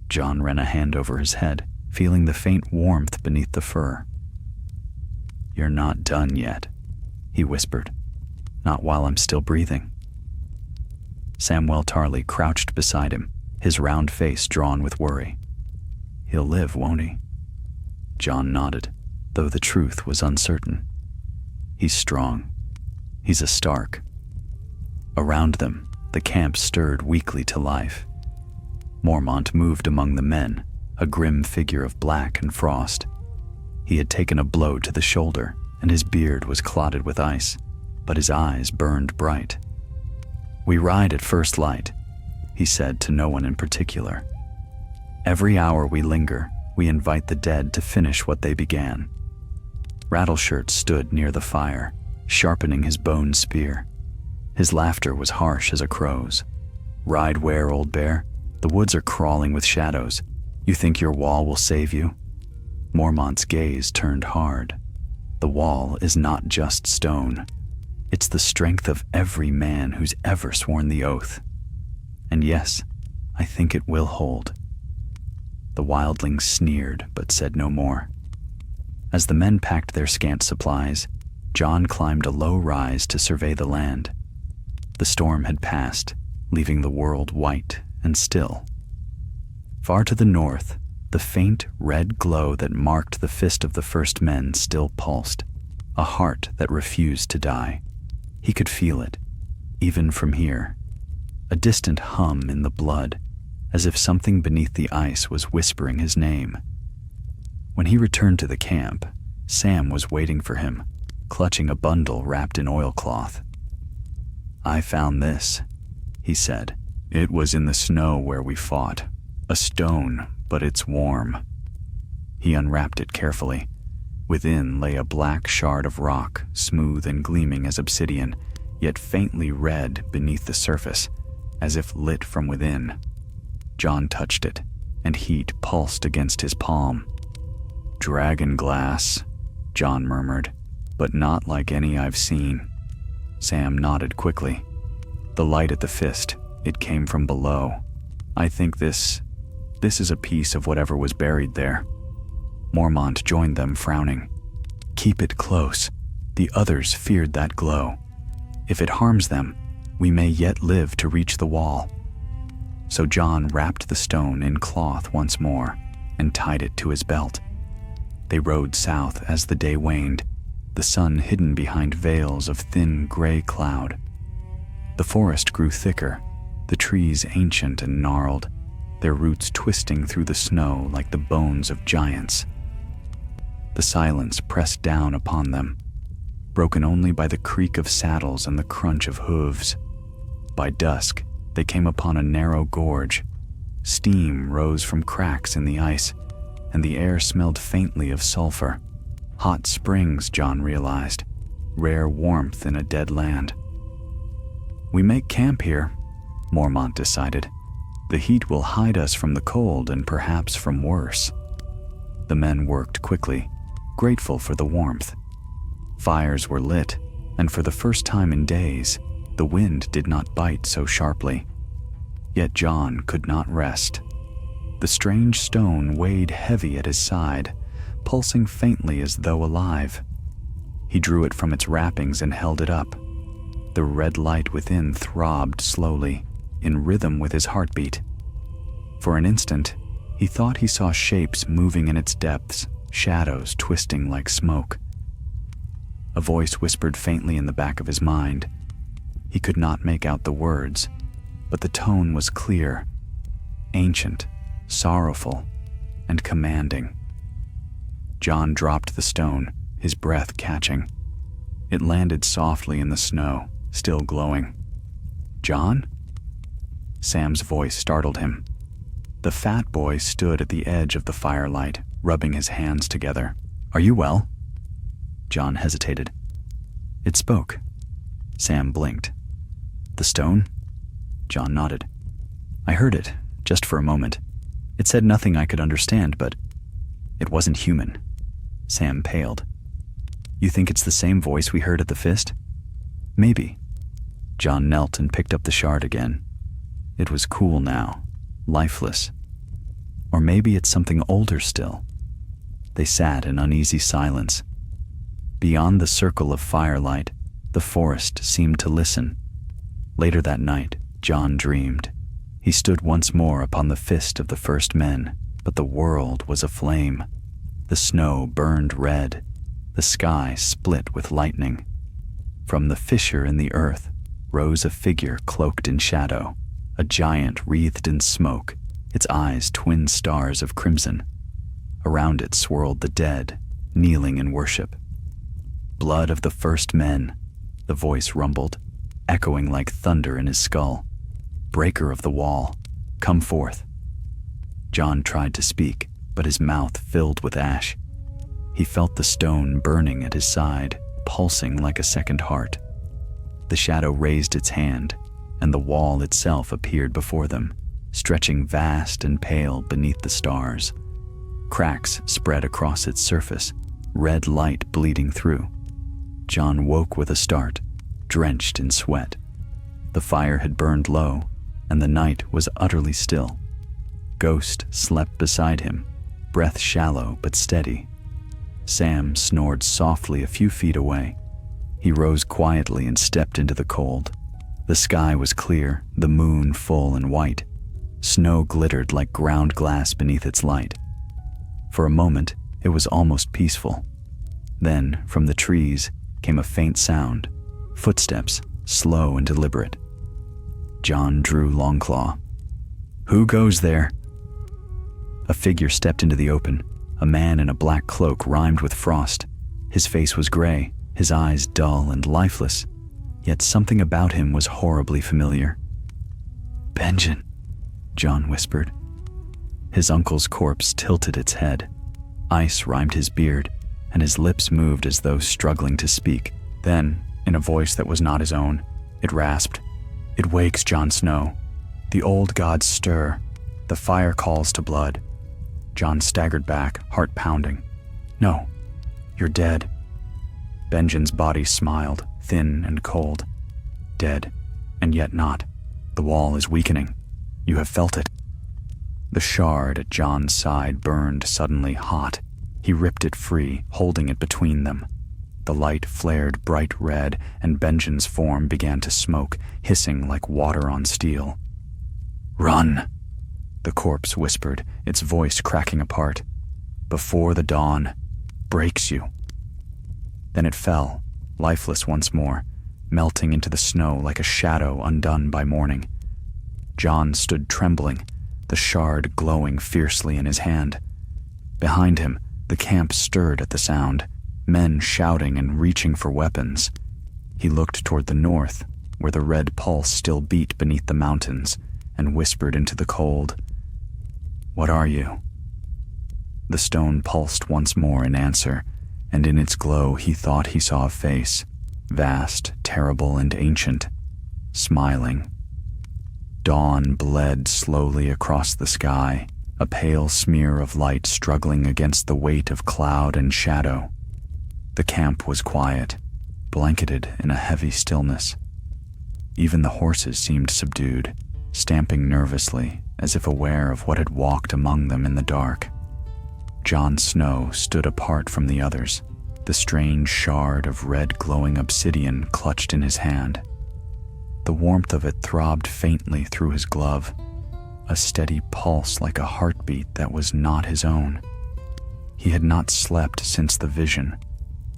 Jon ran a hand over his head, feeling the faint warmth beneath the fur. "You're not done yet," he whispered. "Not while I'm still breathing." Samwell Tarly crouched beside him, his round face drawn with worry. "He'll live, won't he?" Jon nodded, though the truth was uncertain. "He's strong. He's a Stark." Around them, the camp stirred weakly to life. Mormont moved among the men, a grim figure of black and frost. He had taken a blow to the shoulder, and his beard was clotted with ice, but his eyes burned bright. "We ride at first light," he said to no one in particular. "Every hour we linger, we invite the dead to finish what they began." Rattleshirt stood near the fire, sharpening his bone spear. His laughter was harsh as a crow's. "Ride where, old bear? The woods are crawling with shadows. You think your wall will save you?" Mormont's gaze turned hard. "The wall is not just stone. It's the strength of every man who's ever sworn the oath. And yes, I think it will hold." The wildling sneered but said no more. As the men packed their scant supplies, Jon climbed a low rise to survey the land. The storm had passed, leaving the world white and still. Far to the north, the faint red glow that marked the fist of the first men still pulsed, a heart that refused to die. He could feel it, even from here, a distant hum in the blood, as if something beneath the ice was whispering his name. When he returned to the camp, Sam was waiting for him, clutching a bundle wrapped in oilcloth. "I found this," he said. "It was in the snow where we fought. A stone, but it's warm." He unwrapped it carefully. Within lay a black shard of rock, smooth and gleaming as obsidian, yet faintly red beneath the surface, as if lit from within. Jon touched it, and heat pulsed against his palm. "Dragon glass," Jon murmured, "but not like any I've seen." Sam nodded quickly. "The light at the fist, it came from below. I think this is a piece of whatever was buried there." Mormont joined them, frowning. "Keep it close. The others feared that glow. If it harms them, we may yet live to reach the wall." So Jon wrapped the stone in cloth once more and tied it to his belt. They rode south as the day waned, the sun hidden behind veils of thin gray cloud. The forest grew thicker, the trees ancient and gnarled, their roots twisting through the snow like the bones of giants. The silence pressed down upon them, broken only by the creak of saddles and the crunch of hooves. By dusk, they came upon a narrow gorge. Steam rose from cracks in the ice, and the air smelled faintly of sulfur. Hot springs, Jon realized, rare warmth in a dead land. "We make camp here," Mormont decided. "The heat will hide us from the cold and perhaps from worse." The men worked quickly, grateful for the warmth. Fires were lit, and for the first time in days, the wind did not bite so sharply. Yet Jon could not rest. The strange stone weighed heavy at his side, pulsing faintly as though alive. He drew it from its wrappings and held it up. The red light within throbbed slowly, in rhythm with his heartbeat. For an instant, he thought he saw shapes moving in its depths, shadows twisting like smoke. A voice whispered faintly in the back of his mind. He could not make out the words, but the tone was clear, ancient, sorrowful, and commanding. Jon dropped the stone, his breath catching. It landed softly in the snow, still glowing. "Jon?" Sam's voice startled him. The fat boy stood at the edge of the firelight, rubbing his hands together. "Are you well?" Jon hesitated. It spoke. Sam blinked. "The stone?" Jon nodded. "I heard it, just for a moment. It said nothing I could understand, but it wasn't human." Sam paled. "You think it's the same voice we heard at the fist?" "Maybe." Jon knelt and picked up the shard again. It was cool now, lifeless. Or maybe it's something older still. They sat in uneasy silence. Beyond the circle of firelight, the forest seemed to listen. Later that night, Jon dreamed. He stood once more upon the fist of the first men, but the world was aflame. The snow burned red. The sky split with lightning. From the fissure in the earth rose a figure cloaked in shadow, a giant wreathed in smoke, its eyes twin stars of crimson. Around it swirled the dead, kneeling in worship. "Blood of the first men," the voice rumbled, echoing like thunder in his skull. "Breaker of the wall, come forth." Jon tried to speak, but his mouth filled with ash. He felt the stone burning at his side, pulsing like a second heart. The shadow raised its hand, and the wall itself appeared before them, stretching vast and pale beneath the stars. Cracks spread across its surface, red light bleeding through. Jon woke with a start, drenched in sweat. The fire had burned low, and the night was utterly still. Ghost slept beside him, breath shallow but steady. Sam snored softly a few feet away. He rose quietly and stepped into the cold. The sky was clear, the moon full and white. Snow glittered like ground glass beneath its light. For a moment, it was almost peaceful. Then, from the trees, came a faint sound, footsteps, slow and deliberate. Jon drew Longclaw. "Who goes there?" A figure stepped into the open, a man in a black cloak rimed with frost. His face was gray, his eyes dull and lifeless, yet something about him was horribly familiar. "Benjen," Jon whispered. His uncle's corpse tilted its head. Ice rimed his beard, and his lips moved as though struggling to speak. Then, in a voice that was not his own, it rasped, "It wakes Jon Snow. The old gods stir. The fire calls to blood." Jon staggered back, heart pounding. "No, you're dead." Benjen's body smiled, thin and cold. "Dead, and yet not. The wall is weakening. You have felt it." The shard at Jon's side burned suddenly hot. He ripped it free, holding it between them. The light flared bright red, and Benjen's form began to smoke, hissing like water on steel. "Run," the corpse whispered, its voice cracking apart. "Before the dawn breaks you." Then it fell, lifeless once more, melting into the snow like a shadow undone by morning. Jon stood trembling, the shard glowing fiercely in his hand. Behind him, the camp stirred at the sound, men shouting and reaching for weapons. He looked toward the north, where the red pulse still beat beneath the mountains, and whispered into the cold, "What are you?" The stone pulsed once more in answer, and in its glow he thought he saw a face, vast, terrible, and ancient, smiling. Dawn bled slowly across the sky, a pale smear of light struggling against the weight of cloud and shadow. The camp was quiet, blanketed in a heavy stillness. Even the horses seemed subdued, stamping nervously as if aware of what had walked among them in the dark. Jon Snow stood apart from the others, the strange shard of red glowing obsidian clutched in his hand. The warmth of it throbbed faintly through his glove, a steady pulse like a heartbeat that was not his own. He had not slept since the vision,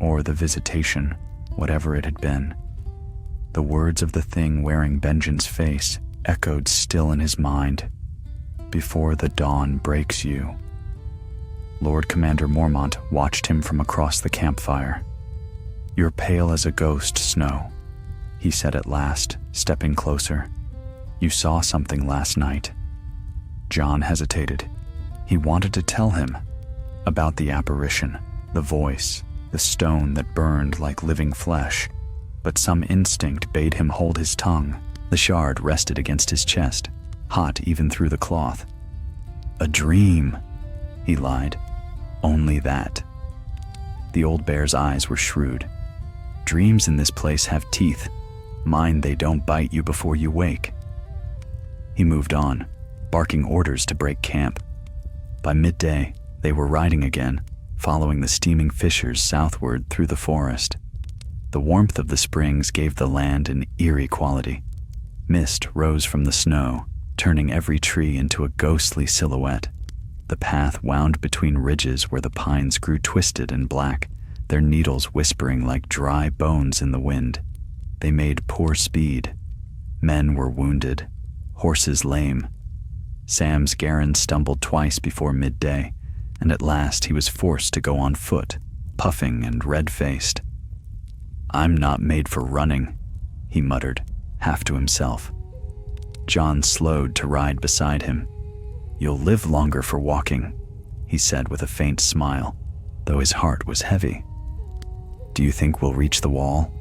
or the visitation, whatever it had been. The words of the thing wearing Benjen's face echoed still in his mind. "Before the dawn breaks you." Lord Commander Mormont watched him from across the campfire. "You're pale as a ghost, Snow," he said at last, stepping closer. "You saw something last night." Jon hesitated. He wanted to tell him about the apparition, the voice, the stone that burned like living flesh, but some instinct bade him hold his tongue. The shard rested against his chest, hot even through the cloth. "A dream," he lied. "Only that." The old bear's eyes were shrewd. "Dreams in this place have teeth. Mine, they don't bite you before you wake." He moved on, barking orders to break camp. By midday, they were riding again, following the steaming fissures southward through the forest. The warmth of the springs gave the land an eerie quality. Mist rose from the snow, turning every tree into a ghostly silhouette. The path wound between ridges where the pines grew twisted and black, their needles whispering like dry bones in the wind. They made poor speed. Men were wounded, horses lame. Sam's Garren stumbled twice before midday, and at last he was forced to go on foot, puffing and red-faced. "I'm not made for running," he muttered, half to himself. Jon slowed to ride beside him. "You'll live longer for walking," he said with a faint smile, though his heart was heavy. "Do you think we'll reach the wall?"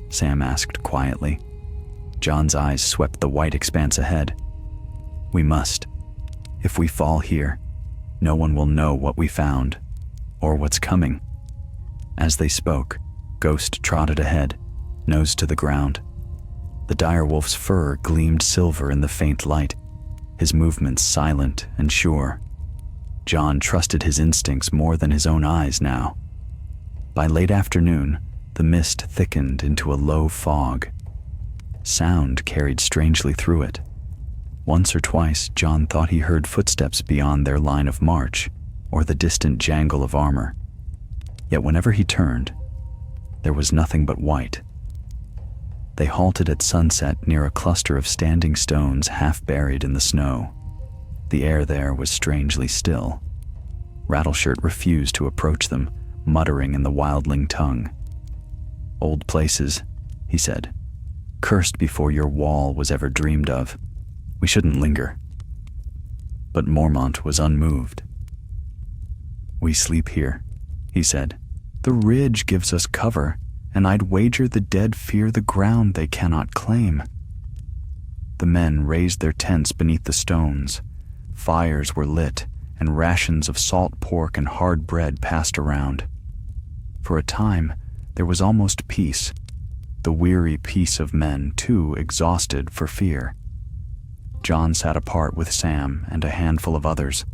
Sam asked quietly. Jon's eyes swept the white expanse ahead. "We must. If we fall here, no one will know what we found, or what's coming." As they spoke, Ghost trotted ahead, nose to the ground. The direwolf's fur gleamed silver in the faint light, his movements silent and sure. Jon trusted his instincts more than his own eyes now. By late afternoon, the mist thickened into a low fog. Sound carried strangely through it. Once or twice, Jon thought he heard footsteps beyond their line of march, or the distant jangle of armor. Yet whenever he turned, there was nothing but white. They halted at sunset near a cluster of standing stones half buried in the snow. The air there was strangely still. Rattleshirt refused to approach them, muttering in the wildling tongue. "Old places," he said. "Cursed before your wall was ever dreamed of. We shouldn't linger." But Mormont was unmoved. "We sleep here," he said. "The ridge gives us cover, and I'd wager the dead fear the ground they cannot claim." The men raised their tents beneath the stones. Fires were lit, and rations of salt pork and hard bread passed around. For a time, there was almost peace, the weary peace of men too exhausted for fear. Jon sat apart with Sam and a handful of others.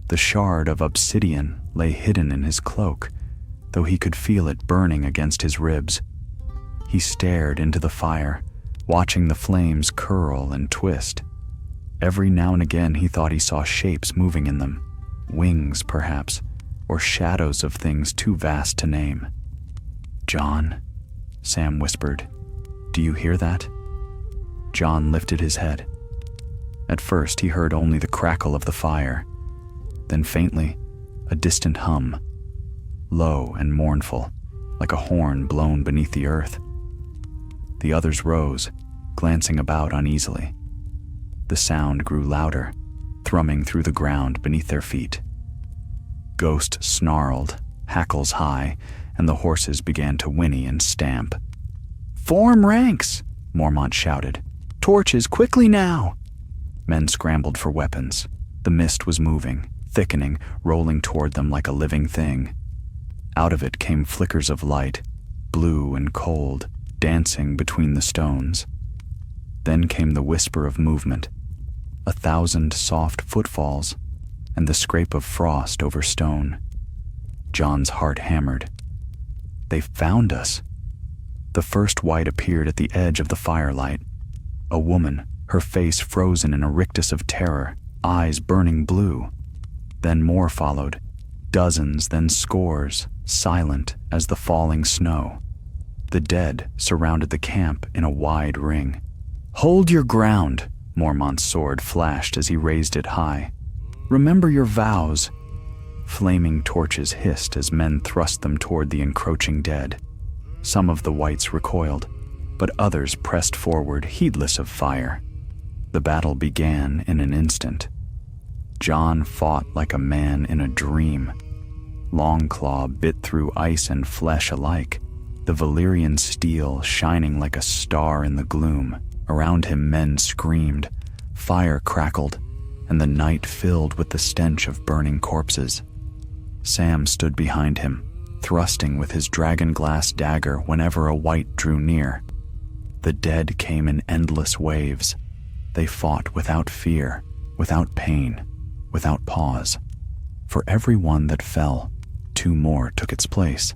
The shard of obsidian lay hidden in his cloak, though he could feel it burning against his ribs. He stared into the fire, watching the flames curl and twist. Every now and again he thought he saw shapes moving in them, wings perhaps, or shadows of things too vast to name. "Jon," Sam whispered, "do you hear that?" Jon lifted his head. At first he heard only the crackle of the fire, then faintly, a distant hum, low and mournful, like a horn blown beneath the earth. The others rose, glancing about uneasily. The sound grew louder, thrumming through the ground beneath their feet. Ghost snarled, hackles high, and the horses began to whinny and stamp. "Form ranks!" Mormont shouted. "Torches, quickly now!" Men scrambled for weapons. The mist was moving, thickening, rolling toward them like a living thing. Out of it came flickers of light, blue and cold, dancing between the stones. Then came the whisper of movement, 1,000 soft footfalls, and the scrape of frost over stone. Jon's heart hammered. They found us. The first white appeared at the edge of the firelight. A woman, her face frozen in a rictus of terror, eyes burning blue. Then more followed, dozens, then scores, silent as the falling snow. The dead surrounded the camp in a wide ring. "Hold your ground," Mormont's sword flashed as he raised it high. "Remember your vows." Flaming torches hissed as men thrust them toward the encroaching dead. Some of the whites recoiled, but others pressed forward, heedless of fire. The battle began in an instant. Jon fought like a man in a dream. Longclaw bit through ice and flesh alike, the Valyrian steel shining like a star in the gloom. Around him men screamed, fire crackled, and the night filled with the stench of burning corpses. Sam stood behind him, thrusting with his dragon-glass dagger whenever a white drew near. The dead came in endless waves. They fought without fear, without pain, without pause. For every one that fell, 2 more took its place.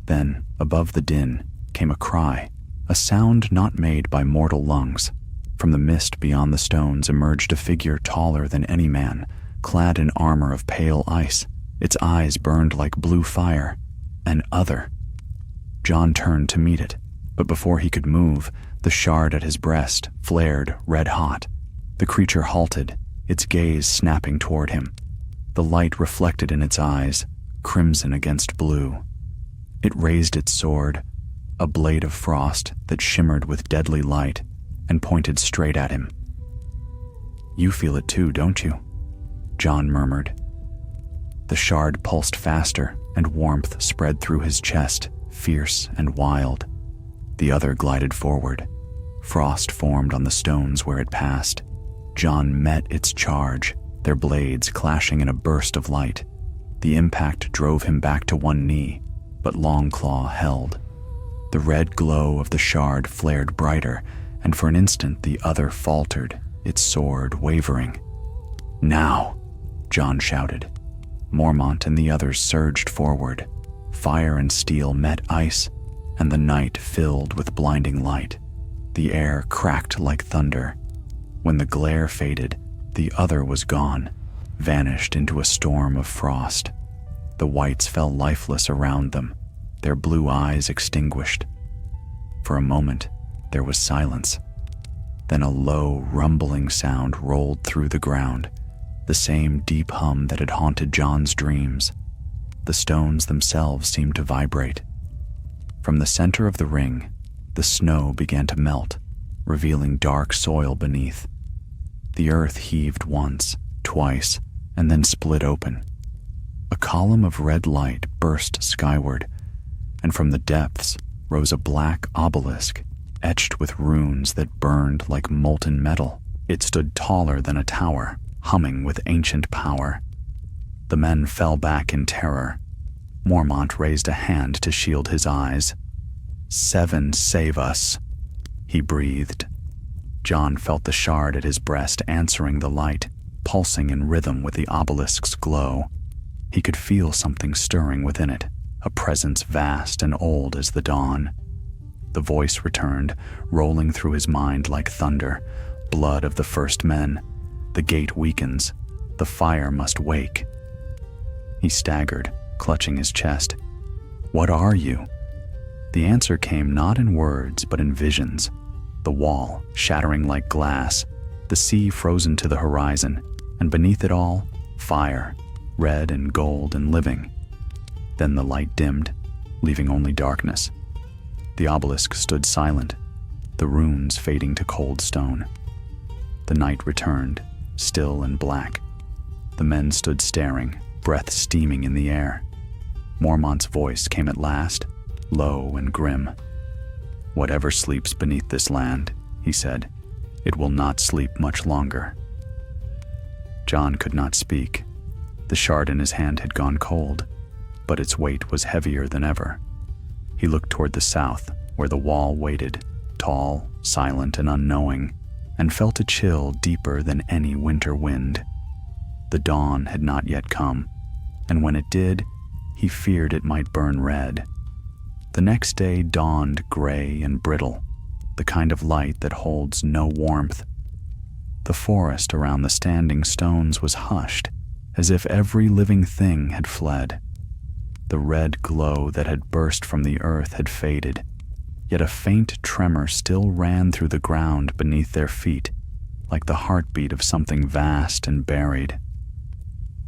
Then, above the din, came a cry, a sound not made by mortal lungs. From the mist beyond the stones emerged a figure taller than any man, clad in armor of pale ice. Its eyes burned like blue fire. An other. Jon turned to meet it, but before he could move, the shard at his breast flared red-hot. The creature halted, its gaze snapping toward him. The light reflected in its eyes, crimson against blue. It raised its sword, a blade of frost that shimmered with deadly light, and pointed straight at him. "You feel it too, don't you?" Jon murmured. The shard pulsed faster, and warmth spread through his chest, fierce and wild. The other glided forward. Frost formed on the stones where it passed. Jon met its charge, their blades clashing in a burst of light. The impact drove him back to one knee, but Longclaw held. The red glow of the shard flared brighter, and for an instant the other faltered, its sword wavering. "Now!" Jon shouted. Mormont and the others surged forward. Fire and steel met ice, and the night filled with blinding light. The air cracked like thunder. When the glare faded, the other was gone, vanished into a storm of frost. The whites fell lifeless around them, their blue eyes extinguished. For a moment, there was silence. Then a low, rumbling sound rolled through the ground, the same deep hum that had haunted Jon's dreams. The stones themselves seemed to vibrate. From the center of the ring, the snow began to melt, revealing dark soil beneath. The earth heaved once, twice, and then split open. A column of red light burst skyward, and from the depths rose a black obelisk, etched with runes that burned like molten metal. It stood taller than a tower, humming with ancient power. The men fell back in terror. Mormont raised a hand to shield his eyes. "7 save us," he breathed. Jon felt the shard at his breast answering the light, pulsing in rhythm with the obelisk's glow. He could feel something stirring within it, a presence vast and old as the dawn. The voice returned, rolling through his mind like thunder. "Blood of the first men. The gate weakens. The fire must wake." He staggered, clutching his chest. "What are you?" The answer came not in words, but in visions. The wall, shattering like glass, the sea frozen to the horizon, and beneath it all, fire, red and gold and living. Then the light dimmed, leaving only darkness. The obelisk stood silent, the runes fading to cold stone. The night returned, still and black. The men stood staring, breath steaming in the air. Mormont's voice came at last, low and grim. "Whatever sleeps beneath this land," he said, "it will not sleep much longer." Jon could not speak. The shard in his hand had gone cold, but its weight was heavier than ever. He looked toward the south, where the wall waited, tall, silent, and unknowing, and felt a chill deeper than any winter wind. The dawn had not yet come, and when it did, he feared it might burn red. The next day dawned gray and brittle, the kind of light that holds no warmth. The forest around the standing stones was hushed, as if every living thing had fled. The red glow that had burst from the earth had faded, yet a faint tremor still ran through the ground beneath their feet, like the heartbeat of something vast and buried.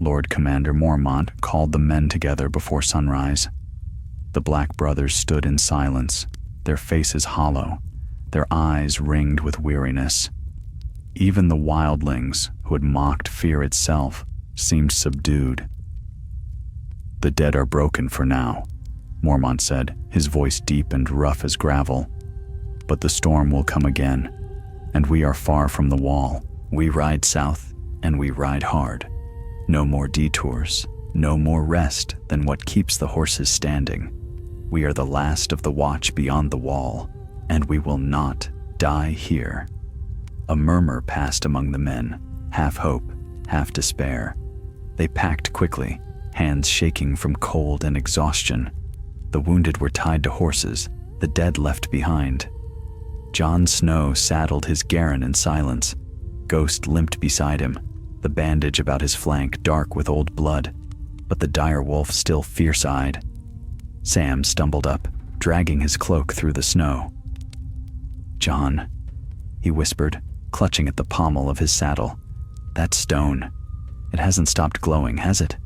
Lord Commander Mormont called the men together before sunrise. The Black brothers stood in silence, their faces hollow, their eyes ringed with weariness. Even the wildlings, who had mocked fear itself, seemed subdued. "The dead are broken for now," Mormont said, his voice deep and rough as gravel. "But the storm will come again, and we are far from the wall. We ride south, and we ride hard. No more detours, no more rest than what keeps the horses standing. We are the last of the watch beyond the wall, and we will not die here." A murmur passed among the men, half hope, half despair. They packed quickly, hands shaking from cold and exhaustion. The wounded were tied to horses, the dead left behind. Jon Snow saddled his Garren in silence. Ghost limped beside him, the bandage about his flank dark with old blood, but the dire wolf still fierce-eyed. Sam stumbled up, dragging his cloak through the snow. "Jon," he whispered, clutching at the pommel of his saddle. "That stone, it hasn't stopped glowing, has it?"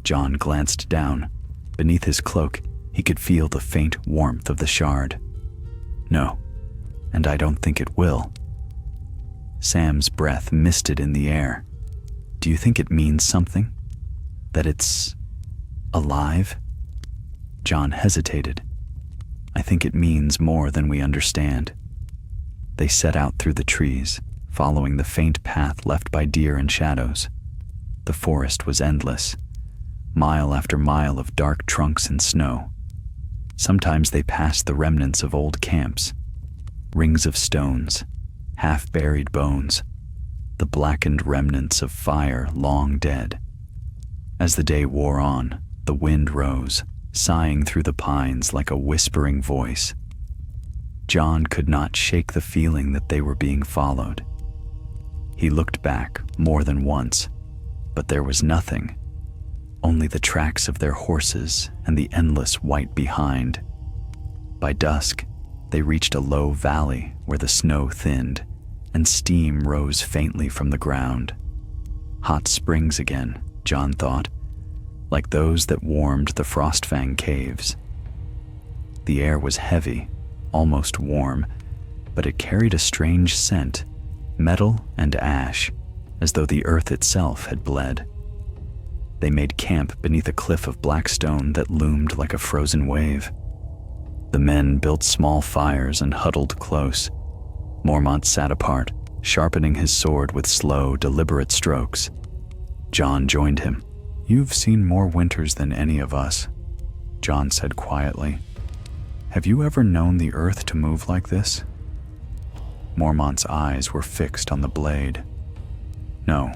Jon glanced down. Beneath his cloak, he could feel the faint warmth of the shard. "No, and I don't think it will." Sam's breath misted in the air. "Do you think it means something? That it's alive?" Jon hesitated. "I think it means more than we understand." They set out through the trees, following the faint path left by deer and shadows. The forest was endless, mile after mile of dark trunks and snow. Sometimes they passed the remnants of old camps, rings of stones, half-buried bones, the blackened remnants of fire long dead. As the day wore on, the wind rose, sighing through the pines like a whispering voice. Jon could not shake the feeling that they were being followed. He looked back more than once, but there was nothing, only the tracks of their horses and the endless white behind. By dusk, they reached a low valley where the snow thinned and steam rose faintly from the ground. Hot springs again, Jon thought, like those that warmed the Frostfang caves. The air was heavy, almost warm, but it carried a strange scent, metal and ash, as though the earth itself had bled. They made camp beneath a cliff of black stone that loomed like a frozen wave. The men built small fires and huddled close. Mormont sat apart, sharpening his sword with slow, deliberate strokes. Jon joined him. "You've seen more winters than any of us," Jon said quietly. "Have you ever known the earth to move like this?" Mormont's eyes were fixed on the blade. "No.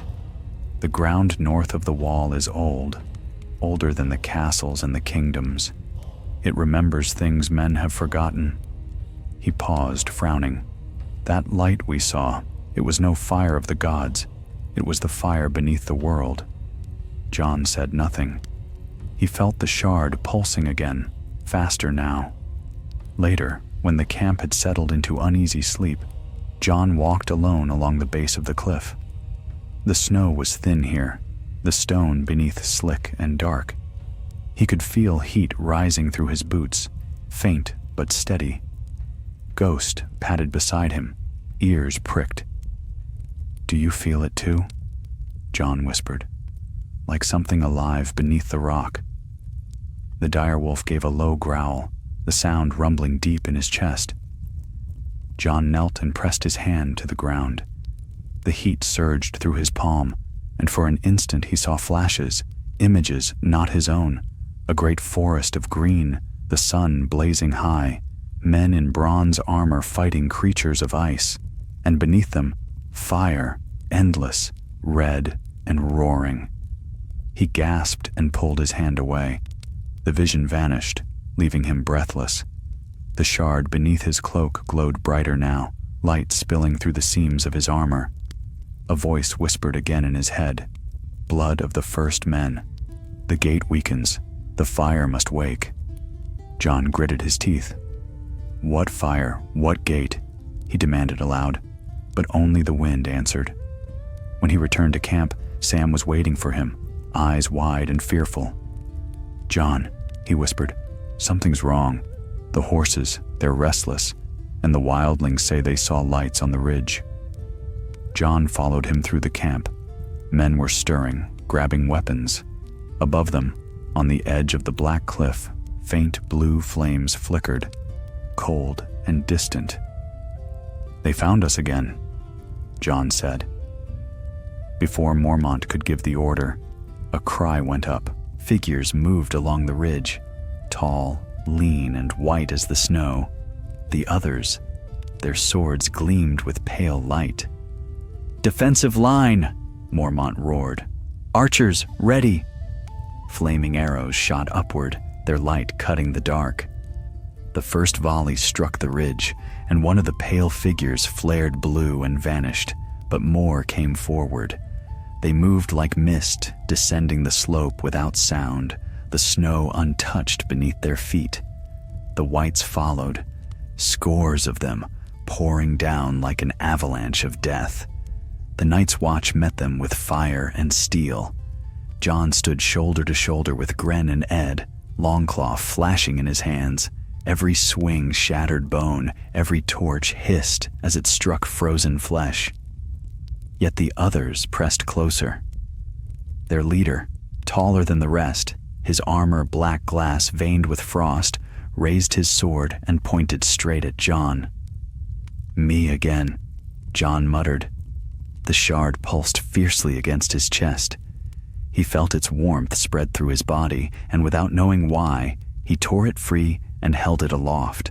The ground north of the wall is old, older than the castles and the kingdoms. It remembers things men have forgotten." He paused, frowning. "That light we saw, it was no fire of the gods. It was the fire beneath the world." Jon said nothing. He felt the shard pulsing again, faster now. Later, when the camp had settled into uneasy sleep, Jon walked alone along the base of the cliff. The snow was thin here, the stone beneath slick and dark. He could feel heat rising through his boots, faint but steady. Ghost padded beside him, ears pricked. "Do you feel it too?" Jon whispered. "Like something alive beneath the rock." The direwolf gave a low growl, the sound rumbling deep in his chest. Jon knelt and pressed his hand to the ground. The heat surged through his palm, and for an instant he saw flashes, images not his own, a great forest of green, the sun blazing high, men in bronze armor fighting creatures of ice. and beneath them, fire, endless, red and roaring. He gasped and pulled his hand away. The vision vanished, leaving him breathless. The shard beneath his cloak glowed brighter now, light spilling through the seams of his armor. A voice whispered again in his head, "Blood of the first men. The gate weakens. The fire must wake." Jon gritted his teeth. "What fire? What gate?" he demanded aloud, but only the wind answered. When he returned to camp, Sam was waiting for him, eyes wide and fearful. "Jon," he whispered, "something's wrong. The horses, they're restless, and the wildlings say they saw lights on the ridge." Jon followed him through the camp. Men were stirring, grabbing weapons. Above them, on the edge of the black cliff, faint blue flames flickered, cold and distant. "They found us again," Jon said. Before Mormont could give the order, a cry went up. Figures moved along the ridge, tall, lean, and white as the snow. The others, their swords gleamed with pale light. "Defensive line!" Mormont roared. "Archers, ready!" Flaming arrows shot upward, their light cutting the dark. The first volley struck the ridge, and one of the pale figures flared blue and vanished, but more came forward. They moved like mist, descending the slope without sound, the snow untouched beneath their feet. The whites followed, scores of them, pouring down like an avalanche of death. The Night's Watch met them with fire and steel. Jon stood shoulder to shoulder with Gren and Ed, Longclaw flashing in his hands. Every swing shattered bone, every torch hissed as it struck frozen flesh. Yet the others pressed closer. Their leader, taller than the rest, his armor black glass veined with frost, raised his sword and pointed straight at Jon. "Me again," Jon muttered. The shard pulsed fiercely against his chest. He felt its warmth spread through his body, and without knowing why, he tore it free and held it aloft.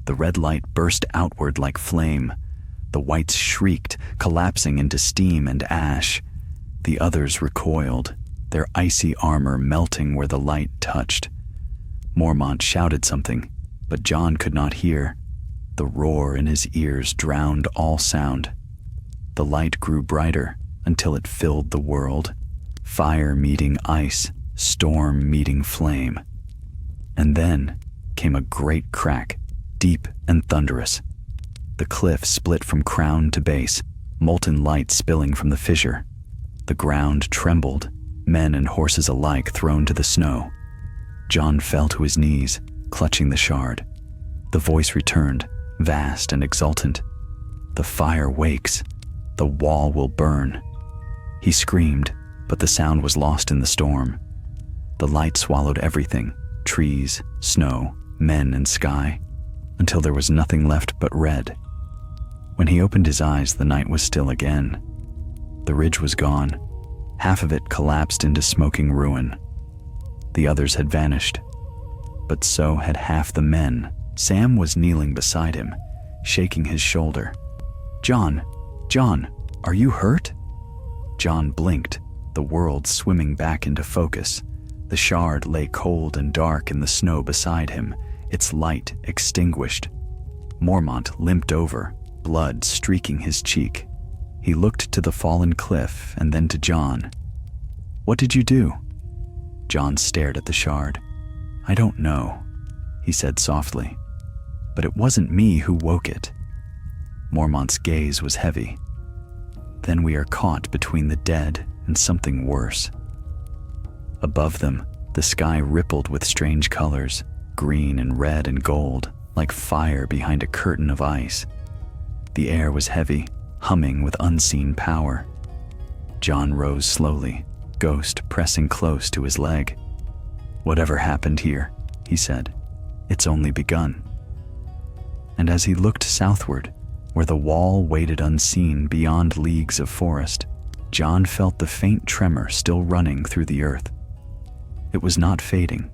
The red light burst outward like flame. The whites shrieked, collapsing into steam and ash. The others recoiled, their icy armor melting where the light touched. Mormont shouted something, but Jon could not hear. The roar in his ears drowned all sound. The light grew brighter until it filled the world. Fire meeting ice, storm meeting flame. And then came a great crack, deep and thunderous. The cliff split from crown to base, molten light spilling from the fissure. The ground trembled, men and horses alike thrown to the snow. Jon fell to his knees, clutching the shard. The voice returned, vast and exultant. "The fire wakes. The wall will burn." He screamed, but the sound was lost in the storm. The light swallowed everything, trees, snow, men, and sky, until there was nothing left but red. When he opened his eyes, the night was still again. The ridge was gone. Half of it collapsed into smoking ruin. The others had vanished, but so had half the men. Sam was kneeling beside him, shaking his shoulder. Jon, are you hurt?" Jon blinked, the world swimming back into focus. The shard lay cold and dark in the snow beside him, its light extinguished. Mormont limped over, blood streaking his cheek. He looked to the fallen cliff and then to Jon. "What did you do?" Jon stared at the shard. "I don't know," he said softly, "but it wasn't me who woke it." Mormont's gaze was heavy. "Then we are caught between the dead and something worse." Above them, the sky rippled with strange colors, green and red and gold, like fire behind a curtain of ice. The air was heavy, humming with unseen power. Jon rose slowly, Ghost pressing close to his leg. "Whatever happened here," he said, "it's only begun." And as he looked southward, where the wall waited unseen beyond leagues of forest, Jon felt the faint tremor still running through the earth. It was not fading,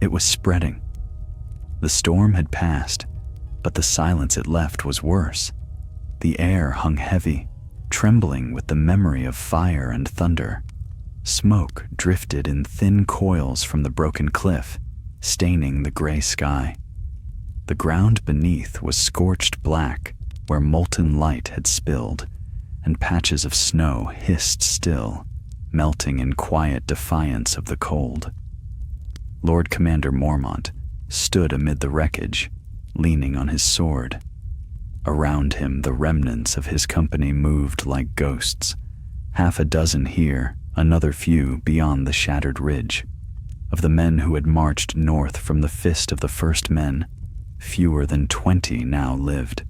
it was spreading. The storm had passed, but the silence it left was worse. The air hung heavy, trembling with the memory of fire and thunder. Smoke drifted in thin coils from the broken cliff, staining the gray sky. The ground beneath was scorched black where molten light had spilled, and patches of snow hissed still, melting in quiet defiance of the cold. Lord Commander Mormont stood amid the wreckage, leaning on his sword. Around him the remnants of his company moved like ghosts, half a dozen here, another few beyond the shattered ridge. Of the men who had marched north from the fist of the first men, fewer than 20 now lived.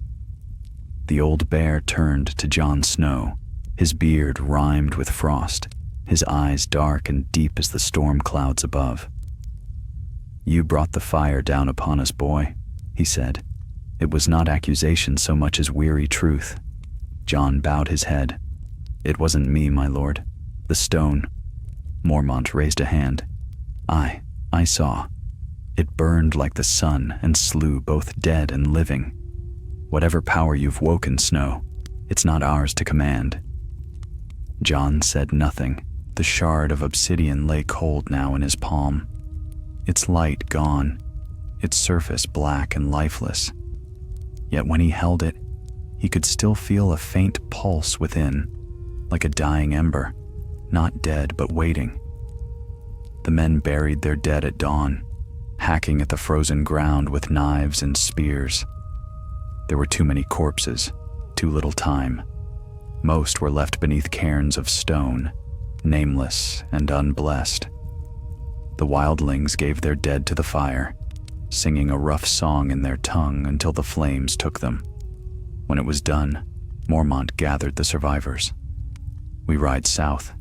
The old bear turned to Jon Snow, his beard rimed with frost, his eyes dark and deep as the storm clouds above. "You brought the fire down upon us, boy," he said. It was not accusation so much as weary truth. Jon bowed his head. "It wasn't me, my lord. The stone." Mormont raised a hand. I saw. It burned like the sun and slew both dead and living. Whatever power you've woken, Snow, it's not ours to command." Jon said nothing. The shard of obsidian lay cold now in his palm. Its light gone, its surface black and lifeless. Yet when he held it, he could still feel a faint pulse within, like a dying ember, not dead but waiting. The men buried their dead at dawn, hacking at the frozen ground with knives and spears. There were too many corpses, too little time. Most were left beneath cairns of stone, nameless and unblessed. The wildlings gave their dead to the fire, singing a rough song in their tongue until the flames took them. When it was done, Mormont gathered the survivors. "We ride south,"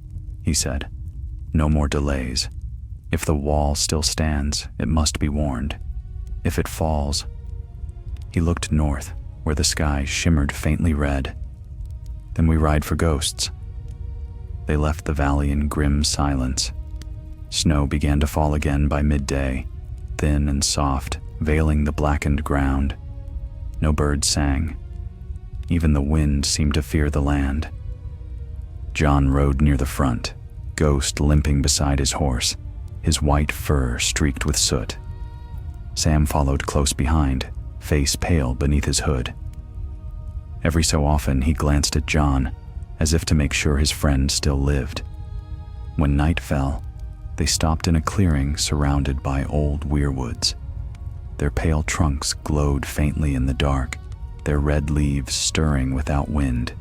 he said. "No more delays. If the wall still stands, it must be warned. If it falls..." He looked north, where the sky shimmered faintly red. "Then we ride for ghosts." They left the valley in grim silence. Snow began to fall again by midday, thin and soft, veiling the blackened ground. No birds sang. Even the wind seemed to fear the land. Jon rode near the front, Ghost limping beside his horse, his white fur streaked with soot. Sam followed close behind, face pale beneath his hood. Every so often he glanced at Jon, as if to make sure his friend still lived. When night fell, they stopped in a clearing surrounded by old weirwoods. Their pale trunks glowed faintly in the dark, their red leaves stirring without wind.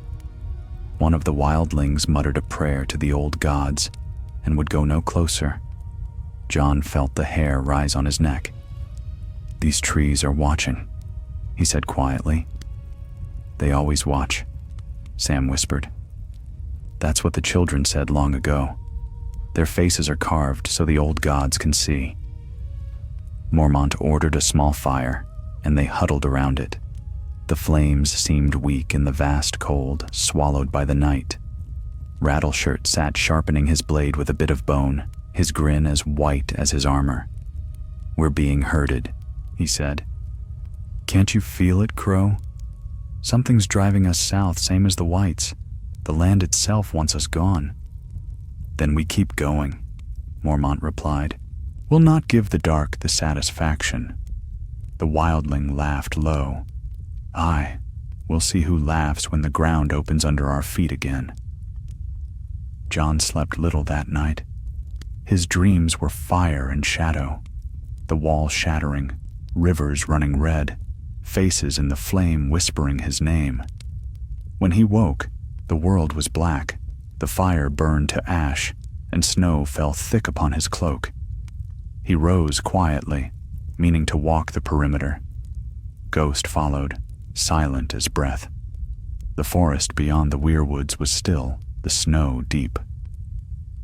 One of the wildlings muttered a prayer to the old gods and would go no closer. Jon felt the hair rise on his neck. "These trees are watching," he said quietly. "They always watch," Sam whispered. "That's what the children said long ago. Their faces are carved so the old gods can see." Mormont ordered a small fire, and they huddled around it. The flames seemed weak in the vast cold, swallowed by the night. Rattleshirt sat sharpening his blade with a bit of bone, his grin as white as his armor. "We're being herded," he said. "Can't you feel it, Crow? Something's driving us south, same as the whites. The land itself wants us gone." "Then we keep going," Mormont replied. "We'll not give the dark the satisfaction." The wildling laughed low. "Aye, we'll see who laughs when the ground opens under our feet again." Jon slept little that night. His dreams were fire and shadow, the wall shattering, rivers running red, faces in the flame whispering his name. When he woke, the world was black, the fire burned to ash, and snow fell thick upon his cloak. He rose quietly, meaning to walk the perimeter. Ghost followed, silent as breath. The forest beyond the weirwoods was still, the snow deep.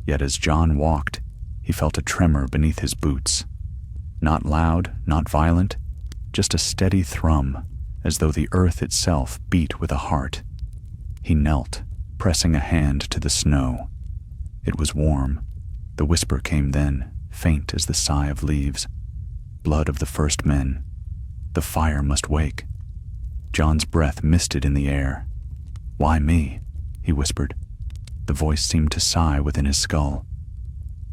Yet as Jon walked, he felt a tremor beneath his boots. Not loud, not violent, just a steady thrum, as though the earth itself beat with a heart. He knelt, pressing a hand to the snow. It was warm. The whisper came then, faint as the sigh of leaves. Blood of the first men. The fire must wake. Jon's breath misted in the air, "Why me?" he whispered. The voice seemed to sigh within his skull.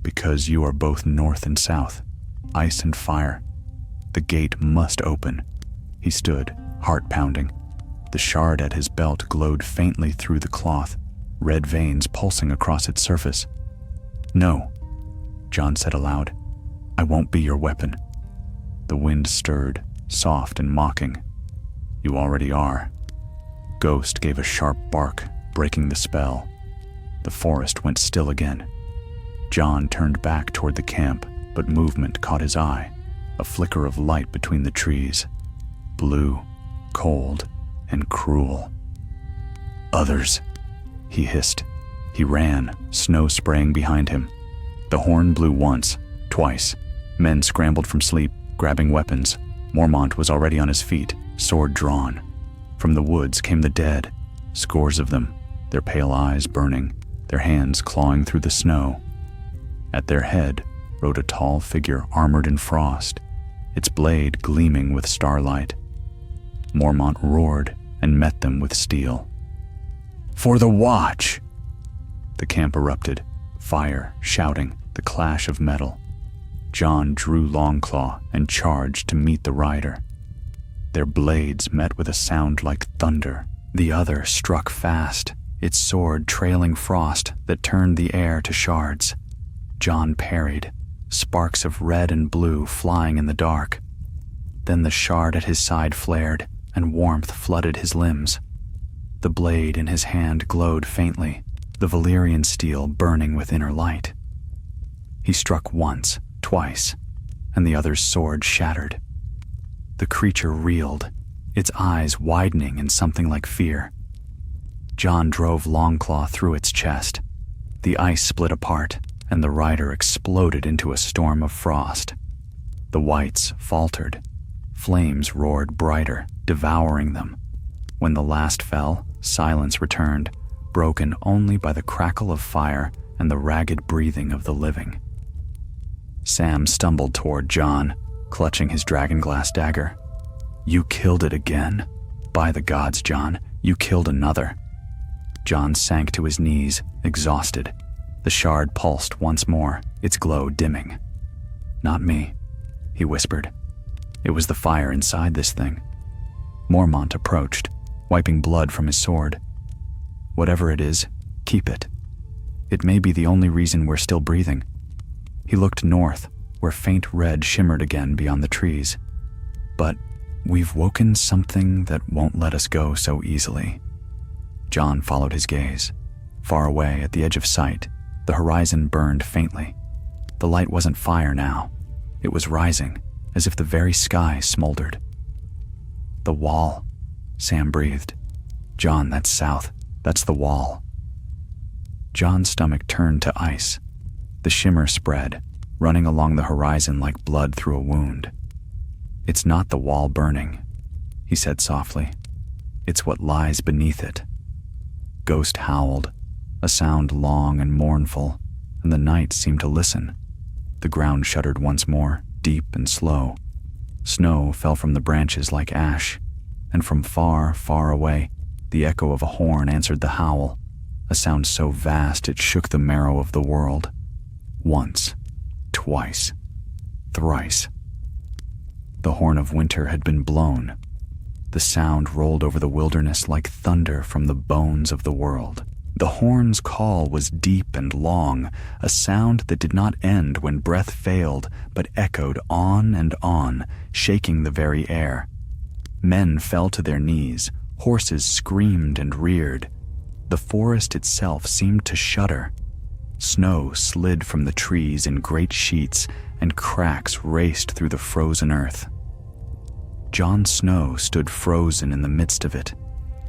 "Because you are both north and south, ice and fire. The gate must open." He stood, heart pounding. The shard at his belt glowed faintly through the cloth, red veins pulsing across its surface. "No," Jon said aloud. "I won't be your weapon." The wind stirred, soft and mocking. "You already are." Ghost gave a sharp bark, breaking the spell. The forest went still again. Jon turned back toward the camp, but movement caught his eye, a flicker of light between the trees. Blue, cold, and cruel. "Others," he hissed. He ran, snow spraying behind him. The horn blew once, twice. Men scrambled from sleep, grabbing weapons. Mormont was already on his feet, sword drawn. From the woods came the dead, scores of them, their pale eyes burning, their hands clawing through the snow. At their head rode a tall figure armored in frost, its blade gleaming with starlight. Mormont roared and met them with steel. "For the Watch!" The camp erupted, fire, shouting, the clash of metal. Jon drew Longclaw and charged to meet the rider. Their blades met with a sound like thunder. The other struck fast, its sword trailing frost that turned the air to shards. Jon parried, sparks of red and blue flying in the dark. Then the shard at his side flared, and warmth flooded his limbs. The blade in his hand glowed faintly, the Valyrian steel burning with inner light. He struck once, twice, and the other's sword shattered. The creature reeled, its eyes widening in something like fear. Jon drove Longclaw through its chest. The ice split apart, and the rider exploded into a storm of frost. The whites faltered. Flames roared brighter, devouring them. When the last fell, silence returned, broken only by the crackle of fire and the ragged breathing of the living. Sam stumbled toward Jon, clutching his dragonglass dagger. "You killed it again? By the gods, Jon, you killed another." Jon sank to his knees, exhausted. The shard pulsed once more, its glow dimming. "Not me," he whispered. "It was the fire inside this thing." Mormont approached, wiping blood from his sword. "Whatever it is, keep it. It may be the only reason we're still breathing." He looked north, where faint red shimmered again beyond the trees. "But we've woken something that won't let us go so easily." Jon followed his gaze. Far away, at the edge of sight, the horizon burned faintly. The light wasn't fire now. It was rising, as if the very sky smoldered. "The wall," Sam breathed. "Jon, that's south. That's the wall." Jon's stomach turned to ice. The shimmer spread, running along the horizon like blood through a wound. "It's not the wall burning," he said softly. "It's what lies beneath it." Ghost howled, a sound long and mournful, and the night seemed to listen. The ground shuddered once more, deep and slow. Snow fell from the branches like ash, and from far, far away, the echo of a horn answered the howl, a sound so vast it shook the marrow of the world. Once, twice, thrice. The horn of winter had been blown. The sound rolled over the wilderness like thunder from the bones of the world. The horn's call was deep and long, a sound that did not end when breath failed, but echoed on and on, shaking the very air. Men fell to their knees, horses screamed and reared. The forest itself seemed to shudder. Snow slid from the trees in great sheets, and cracks raced through the frozen earth. Jon Snow stood frozen in the midst of it,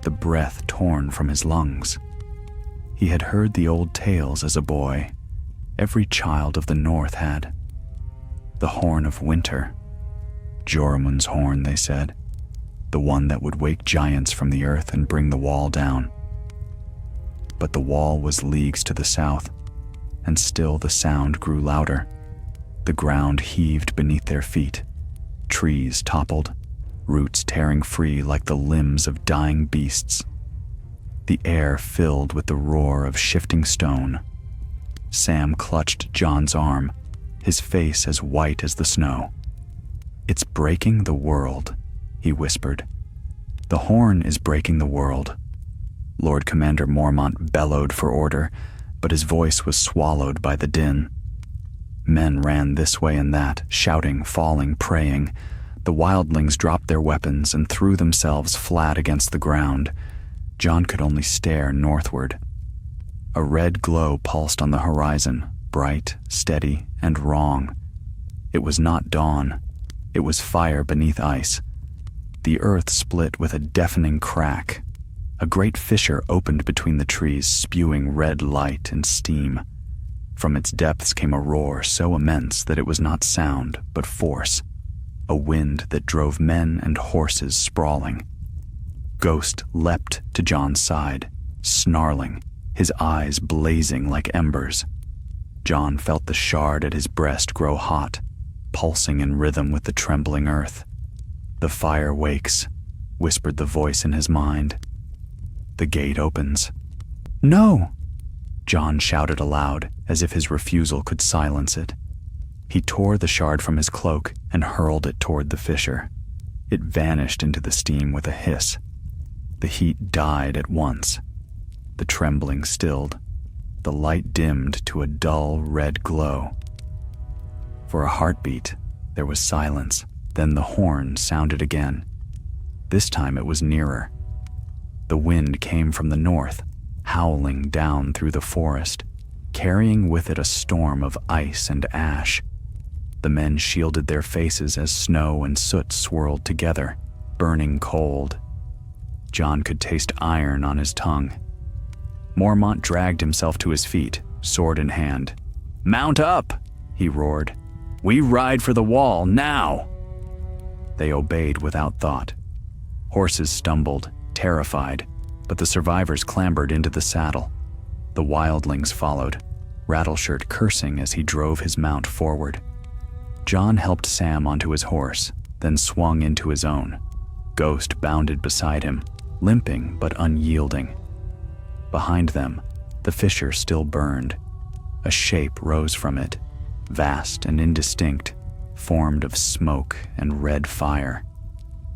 the breath torn from his lungs. He had heard the old tales as a boy. Every child of the north had. The horn of winter. Joramun's horn, they said. The one that would wake giants from the earth and bring the wall down. But the wall was leagues to the south, and still the sound grew louder. The ground heaved beneath their feet. Trees toppled, roots tearing free like the limbs of dying beasts. the air filled with the roar of shifting stone. Sam clutched Jon's arm, his face as white as the snow. "It's breaking the world," he whispered. "The horn is breaking the world." Lord Commander Mormont bellowed for order, but his voice was swallowed by the din. Men ran this way and that, shouting, falling, praying. The wildlings dropped their weapons and threw themselves flat against the ground. Jon could only stare northward. A red glow pulsed on the horizon, bright, steady, and wrong. It was not dawn. It was fire beneath ice. The earth split with a deafening crack. A great fissure opened between the trees, spewing red light and steam. From its depths came a roar so immense that it was not sound, but force. A wind that drove men and horses sprawling. Ghost leapt to Jon's side, snarling, his eyes blazing like embers. Jon felt the shard at his breast grow hot, pulsing in rhythm with the trembling earth. "The fire wakes," whispered the voice in his mind. The gate opens. "No!" Jon shouted aloud, as if his refusal could silence it. He tore the shard from his cloak and hurled it toward the fissure. It vanished into the steam with a hiss. The heat died at once. The trembling stilled. The light dimmed to a dull red glow. For a heartbeat, there was silence. Then the horn sounded again. This time it was nearer. The wind came from the north, howling down through the forest, carrying with it a storm of ice and ash. The men shielded their faces as snow and soot swirled together, burning cold. Jon could taste iron on his tongue. Mormont dragged himself to his feet, sword in hand. "Mount up!" he roared. "We ride for the wall, now!" They obeyed without thought. Horses stumbled, terrified, but the survivors clambered into the saddle. The wildlings followed, Rattleshirt cursing as he drove his mount forward. Jon helped Sam onto his horse, then swung into his own. Ghost bounded beside him, limping but unyielding. Behind them, the fissure still burned. A shape rose from it, vast and indistinct, formed of smoke and red fire.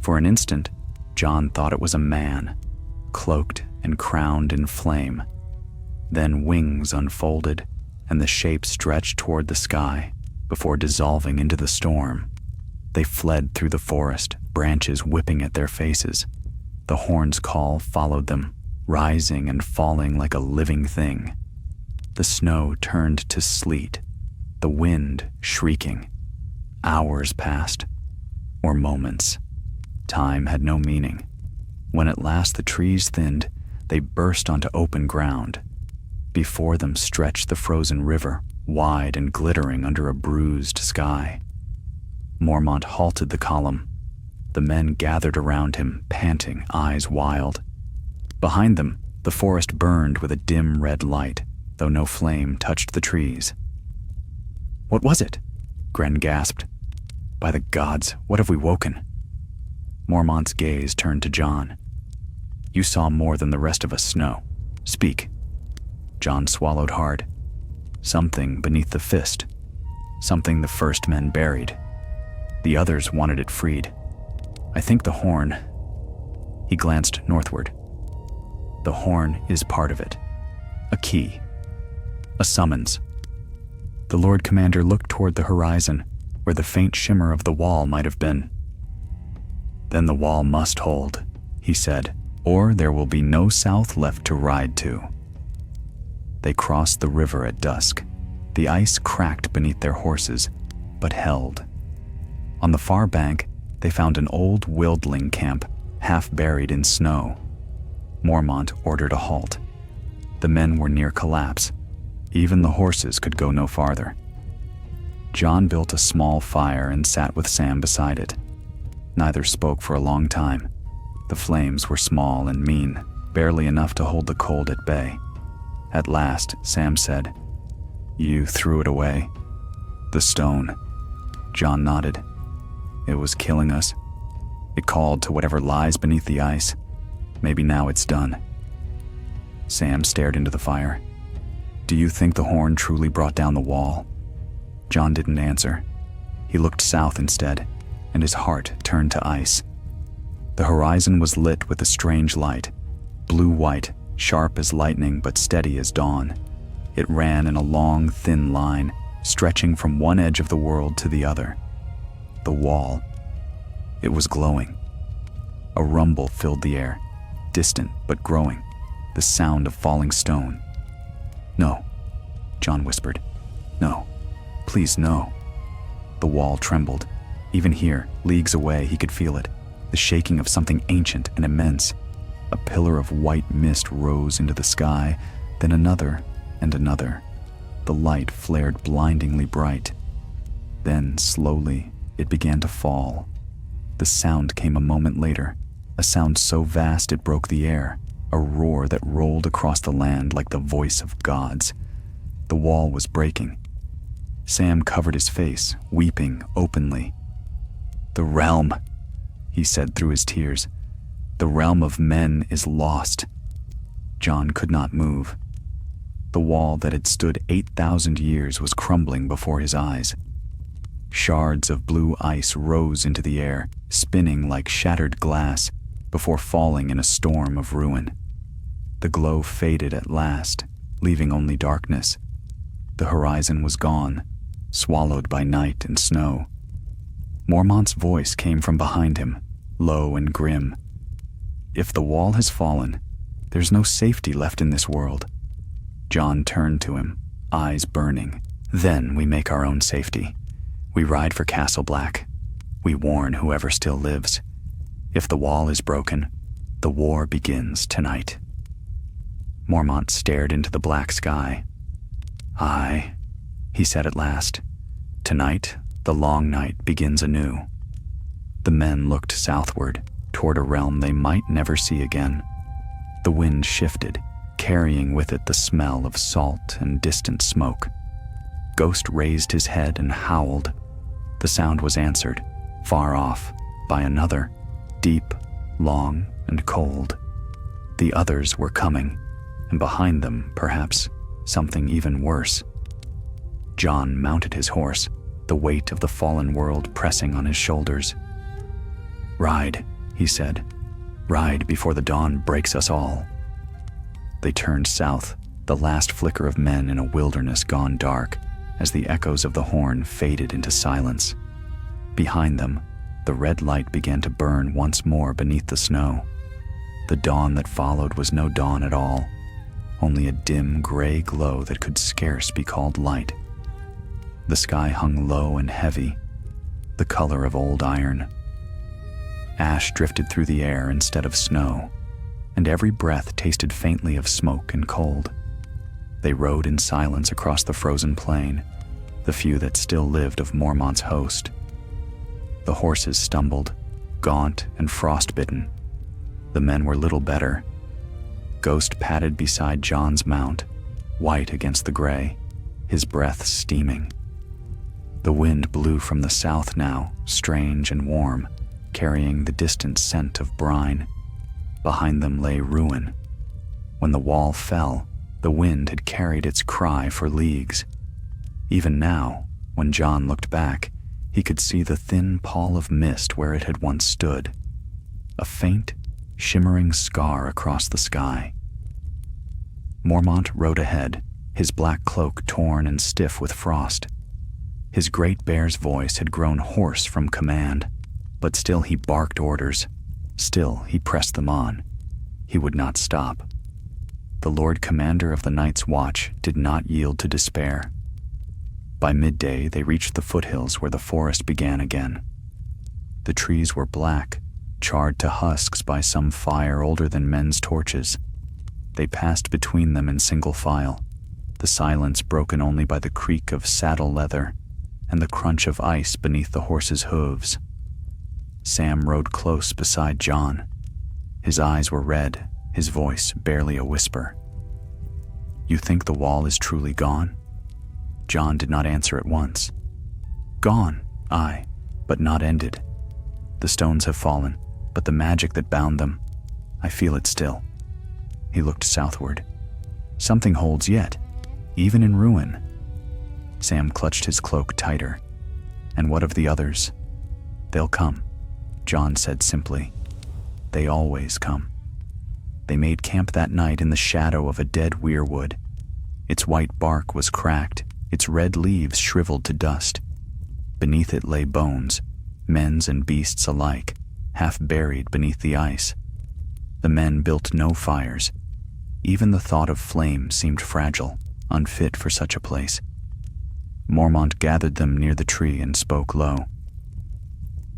For an instant, Jon thought it was a man, cloaked and crowned in flame. Then wings unfolded, and the shape stretched toward the sky before dissolving into the storm. They fled through the forest, branches whipping at their faces. The horn's call followed them, rising and falling like a living thing. The snow turned to sleet, the wind shrieking. Hours passed, or moments. Time had no meaning. When at last the trees thinned, they burst onto open ground. Before them stretched the frozen river, wide and glittering under a bruised sky. Mormont halted the column. The men gathered around him, panting, eyes wild. Behind them, the forest burned with a dim red light, though no flame touched the trees. "What was it?" Gren gasped. "By the gods, what have we woken?" Mormont's gaze turned to Jon. "You saw more than the rest of us know. Speak." Jon swallowed hard. Something beneath the fist. Something the first men buried. The others wanted it freed. I think the horn... He glanced northward. The horn is part of it. A key. A summons. The Lord Commander looked toward the horizon, where the faint shimmer of the wall might have been. "Then the wall must hold," he said, "or there will be no south left to ride to." They crossed the river at dusk. The ice cracked beneath their horses, but held. On the far bank, they found an old wildling camp, half buried in snow. Mormont ordered a halt. The men were near collapse. Even the horses could go no farther. Jon built a small fire and sat with Sam beside it. Neither spoke for a long time. The flames were small and mean, barely enough to hold the cold at bay. At last, Sam said, "You threw it away?" "The stone." Jon nodded. "It was killing us. It called to whatever lies beneath the ice. Maybe now it's done." Sam stared into the fire. "Do you think the horn truly brought down the wall?" John didn't answer. He looked south instead, and his heart turned to ice. The horizon was lit with a strange light, blue-white, sharp as lightning but steady as dawn. It ran in a long, thin line, stretching from one edge of the world to the other. The wall. It was glowing. A rumble filled the air, distant but growing, the sound of falling stone. "No," John whispered. "No. Please, no." The wall trembled. Even here, leagues away, he could feel it, the shaking of something ancient and immense. A pillar of white mist rose into the sky, then another and another. The light flared blindingly bright. Then, slowly, it began to fall. The sound came a moment later, a sound so vast it broke the air, a roar that rolled across the land like the voice of gods. The wall was breaking. Sam covered his face, weeping openly. "The realm," he said through his tears. "The realm of men is lost." John could not move. The wall that had stood 8,000 years was crumbling before his eyes. Shards of blue ice rose into the air, spinning like shattered glass, before falling in a storm of ruin. The glow faded at last, leaving only darkness. The horizon was gone, swallowed by night and snow. Mormont's voice came from behind him, low and grim. "If the wall has fallen, there's no safety left in this world." John turned to him, eyes burning. "Then we make our own safety. We ride for Castle Black. We warn whoever still lives. If the wall is broken, the war begins tonight." Mormont stared into the black sky. "Aye," he said at last. "Tonight, the long night begins anew." The men looked southward, toward a realm they might never see again. The wind shifted, carrying with it the smell of salt and distant smoke. Ghost raised his head and howled. The sound was answered, far off, by another, deep, long, and cold. The others were coming, and behind them, perhaps, something even worse. John mounted his horse, the weight of the fallen world pressing on his shoulders. "Ride," he said. "Ride before the dawn breaks us all." They turned south, the last flicker of men in a wilderness gone dark, as the echoes of the horn faded into silence. Behind them, the red light began to burn once more beneath the snow. The dawn that followed was no dawn at all, only a dim gray glow that could scarce be called light. The sky hung low and heavy, the color of old iron. Ash drifted through the air instead of snow, and every breath tasted faintly of smoke and cold. They rode in silence across the frozen plain, the few that still lived of Mormont's host. The horses stumbled, gaunt and frostbitten. The men were little better. Ghost padded beside John's mount, white against the gray, his breath steaming. The wind blew from the south now, strange and warm, carrying the distant scent of brine. Behind them lay ruin. When the wall fell, the wind had carried its cry for leagues. Even now, when John looked back, he could see the thin pall of mist where it had once stood, a faint, shimmering scar across the sky. Mormont rode ahead, his black cloak torn and stiff with frost. His great bear's voice had grown hoarse from command, but still he barked orders. Still he pressed them on. He would not stop. The Lord Commander of the Night's Watch did not yield to despair. By midday they reached the foothills where the forest began again. The trees were black, charred to husks by some fire older than men's torches. They passed between them in single file, the silence broken only by the creak of saddle leather and the crunch of ice beneath the horses' hooves. Sam rode close beside John. His eyes were red, his voice barely a whisper. "You think the wall is truly gone?" John did not answer at once. "Gone, aye, but not ended. The stones have fallen, but the magic that bound them, I feel it still." He looked southward, Something holds yet, even in ruin. Sam clutched his cloak tighter. And what of the others? They'll come, Jon said simply. They always come. They made camp that night in the shadow of a dead weirwood. Its white bark was cracked, its red leaves shriveled to dust. Beneath it lay bones, men's and beasts alike, half buried beneath the ice. The men built no fires. Even the thought of flame seemed fragile, unfit for such a place. Mormont gathered them near the tree and spoke low.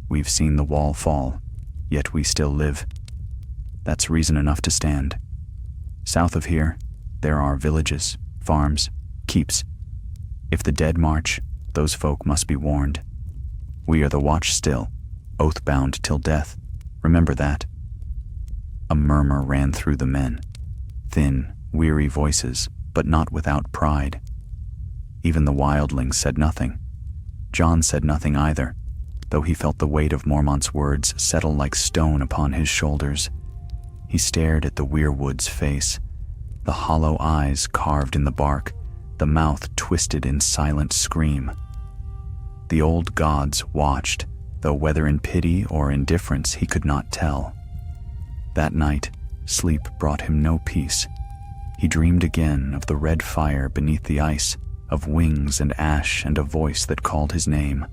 We've seen the wall fall, yet we still live. That's reason enough to stand. South of here, there are villages, farms, keeps. If the dead march, those folk must be warned. We are the watch still, oath-bound till death. Remember that. A murmur ran through the men. Thin, weary voices, but not without pride. Even the wildlings said nothing. Jon said nothing either, though he felt the weight of Mormont's words settle like stone upon his shoulders. He stared at the weirwood's face, the hollow eyes carved in the bark, the mouth twisted in silent scream. The old gods watched, though whether in pity or indifference he could not tell. That night, sleep brought him no peace. He dreamed again of the red fire beneath the ice, of wings and ash and a voice that called his name.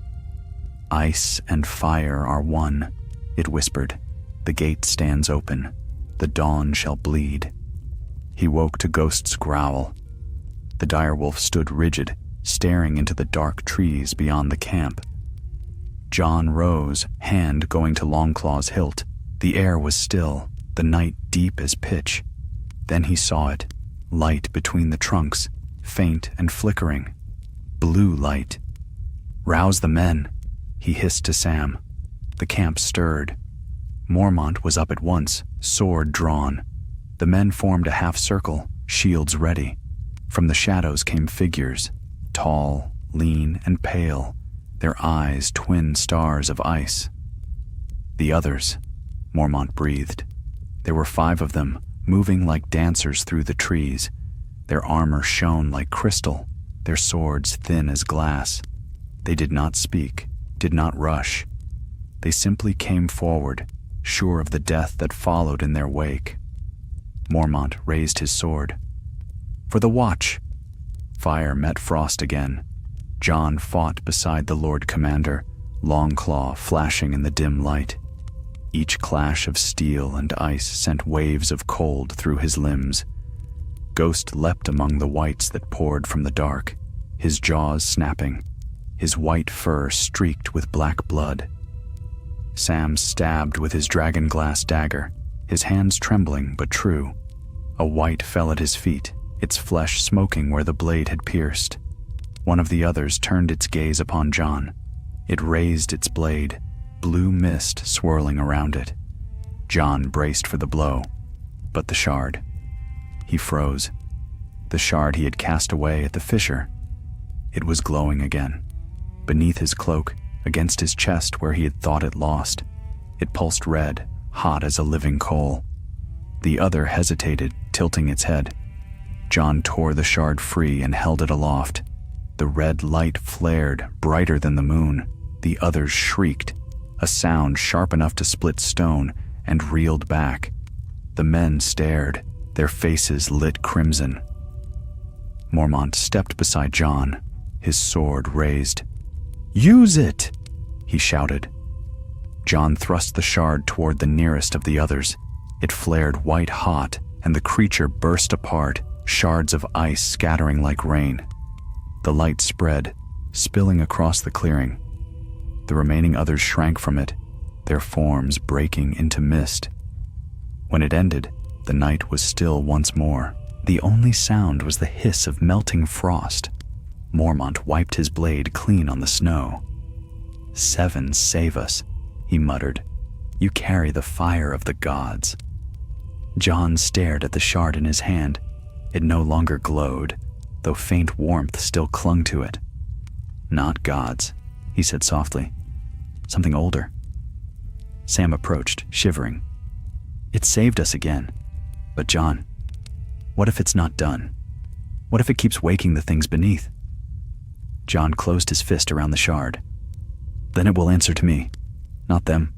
Ice and fire are one, it whispered. The gate stands open. The dawn shall bleed. He woke to Ghost's growl. The direwolf stood rigid, staring into the dark trees beyond the camp. Jon rose, hand going to Longclaw's hilt. The air was still, the night deep as pitch. Then he saw it, light between the trunks, faint and flickering. Blue light. Rouse the men, he hissed to Sam. The camp stirred. Mormont was up at once, sword drawn. The men formed a half circle, shields ready. From the shadows came figures, tall, lean, and pale, their eyes twin stars of ice. The others, Mormont breathed. There were 5 of them, moving like dancers through the trees. Their armor shone like crystal, their swords thin as glass. They did not speak, did not rush. They simply came forward, sure of the death that followed in their wake. Mormont raised his sword. For the watch! Fire met frost again. Jon fought beside the Lord Commander, Longclaw flashing in the dim light. Each clash of steel and ice sent waves of cold through his limbs. Ghost leapt among the whites that poured from the dark, his jaws snapping, his white fur streaked with black blood. Sam stabbed with his dragon-glass dagger, his hands trembling but true. A white fell at his feet, its flesh smoking where the blade had pierced. One of the others turned its gaze upon Jon. It raised its blade, blue mist swirling around it. Jon braced for the blow, but the shard. He froze. The shard he had cast away at the fissure. It was glowing again. Beneath his cloak, against his chest where he had thought it lost. It pulsed red, hot as a living coal. The other hesitated, tilting its head. Jon tore the shard free and held it aloft. The red light flared, brighter than the moon. The others shrieked, a sound sharp enough to split stone, and reeled back. The men stared, their faces lit crimson. Mormont stepped beside Jon, his sword raised. "Use it!" he shouted. Jon thrust the shard toward the nearest of the others. It flared white hot, and the creature burst apart, shards of ice scattering like rain. The light spread, spilling across the clearing. The remaining others shrank from it, their forms breaking into mist. When it ended, the night was still once more. The only sound was the hiss of melting frost. Mormont wiped his blade clean on the snow. "7 save us," he muttered. "You carry the fire of the gods." Jon stared at the shard in his hand. It no longer glowed, though faint warmth still clung to it. "Not gods," he said softly. "Something older." Sam approached, shivering. "It saved us again. But Jon, what if it's not done? What if it keeps waking the things beneath? Jon closed his fist around the shard. Then it will answer to me, not them.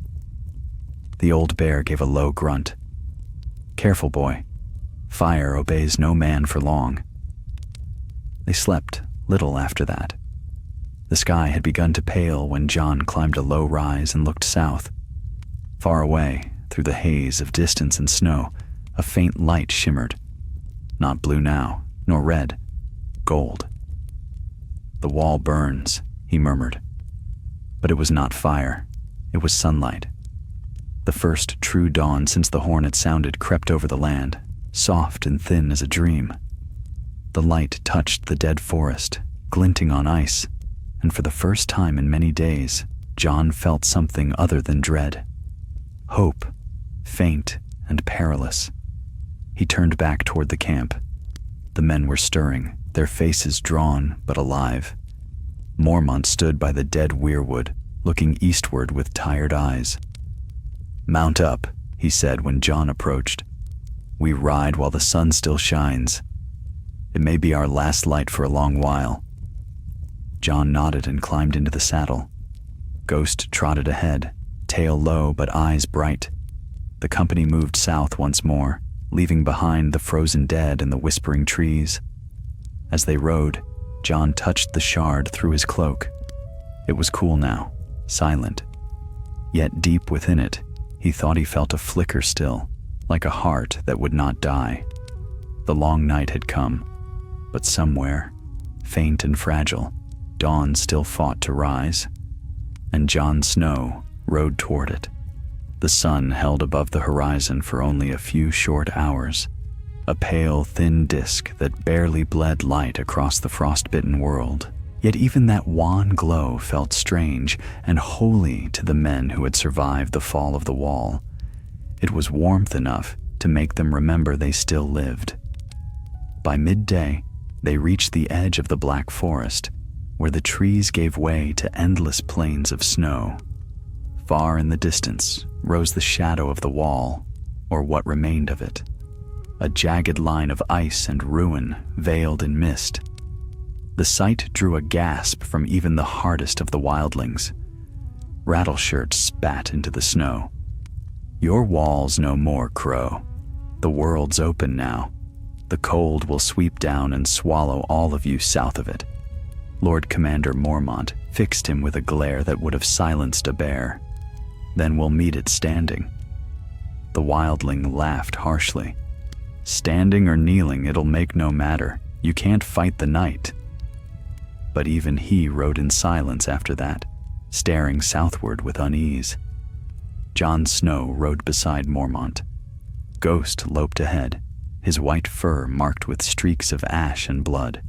The old bear gave a low grunt. Careful, boy. Fire obeys no man for long. They slept little after that. The sky had begun to pale when Jon climbed a low rise and looked south. Far away, through the haze of distance and snow, a faint light shimmered. Not blue now, nor red, gold. The wall burns, he murmured. But it was not fire, it was sunlight. The first true dawn since the horn had sounded crept over the land, soft and thin as a dream. The light touched the dead forest, glinting on ice, and for the first time in many days, Jon felt something other than dread. Hope, faint and perilous. He turned back toward the camp. The men were stirring, their faces drawn but alive. Mormont stood by the dead weirwood, looking eastward with tired eyes. Mount up, he said when Jon approached. We ride while the sun still shines. It may be our last light for a long while. Jon nodded and climbed into the saddle. Ghost trotted ahead, tail low but eyes bright. The company moved south once more, leaving behind the frozen dead and the whispering trees. As they rode, Jon touched the shard through his cloak. It was cool now, silent. Yet deep within it, he thought he felt a flicker still, like a heart that would not die. The long night had come, but somewhere, faint and fragile, dawn still fought to rise. And Jon Snow rode toward it. The sun held above the horizon for only a few short hours, a pale, thin disk that barely bled light across the frostbitten world. Yet even that wan glow felt strange and holy to the men who had survived the fall of the wall. It was warmth enough to make them remember they still lived. By midday, they reached the edge of the black forest, where the trees gave way to endless plains of snow. Far in the distance rose the shadow of the wall, or what remained of it, a jagged line of ice and ruin veiled in mist. The sight drew a gasp from even the hardest of the wildlings. Rattleshirt spat into the snow. Your wall's no more, Crow. The world's open now. The cold will sweep down and swallow all of you south of it. Lord Commander Mormont fixed him with a glare that would have silenced a bear. Then we'll meet it standing. The wildling laughed harshly. Standing or kneeling, it'll make no matter. You can't fight the night. But even he rode in silence after that, staring southward with unease. Jon Snow rode beside Mormont. Ghost loped ahead, his white fur marked with streaks of ash and blood.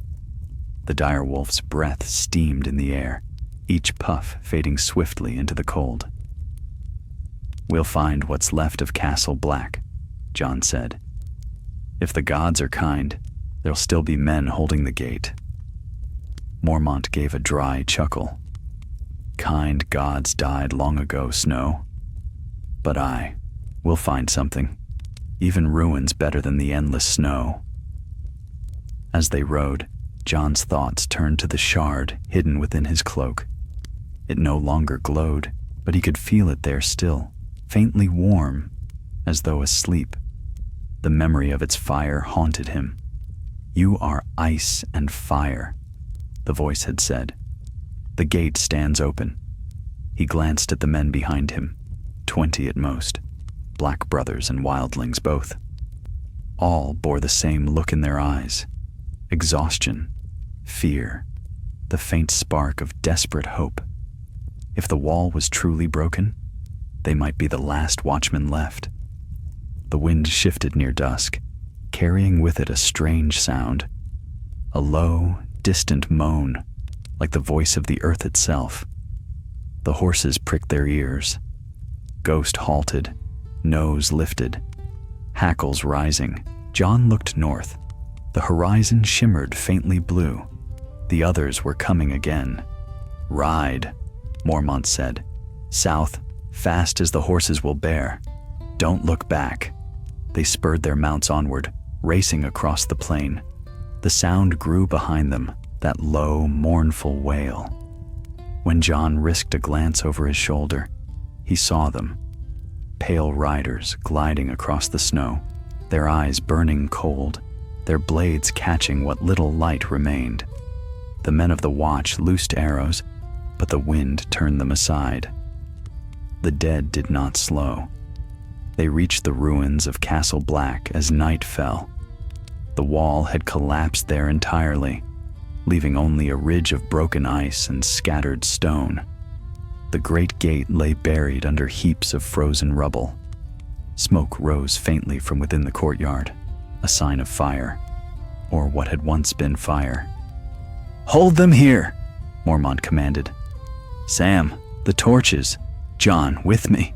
The direwolf's breath steamed in the air, each puff fading swiftly into the cold. We'll find what's left of Castle Black, Jon said. If the gods are kind, there'll still be men holding the gate. Mormont gave a dry chuckle. Kind gods died long ago, Snow. But we'll find something. Even ruins better than the endless snow. As they rode, Jon's thoughts turned to the shard hidden within his cloak. It no longer glowed, but he could feel it there still, faintly warm, as though asleep. The memory of its fire haunted him. You are ice and fire, the voice had said. The gate stands open. He glanced at the men behind him, 20 at most, black brothers and wildlings both. All bore the same look in their eyes, exhaustion, fear, the faint spark of desperate hope. If the wall was truly broken, they might be the last watchmen left. The wind shifted near dusk, carrying with it a strange sound, a low, distant moan, like the voice of the earth itself. The horses pricked their ears. Ghost halted, nose lifted, hackles rising. Jon looked north. The horizon shimmered faintly blue. The others were coming again. Ride, Mormont said. South, fast as the horses will bear. Don't look back. They spurred their mounts onward, racing across the plain. The sound grew behind them, that low, mournful wail. When Jon risked a glance over his shoulder, he saw them. Pale riders gliding across the snow, their eyes burning cold, their blades catching what little light remained. The men of the watch loosed arrows, but the wind turned them aside. The dead did not slow. They reached the ruins of Castle Black as night fell. The wall had collapsed there entirely, leaving only a ridge of broken ice and scattered stone. The great gate lay buried under heaps of frozen rubble. Smoke rose faintly from within the courtyard, a sign of fire, or what had once been fire. "Hold them here," Mormont commanded. "Sam, the torches. Jon, with me."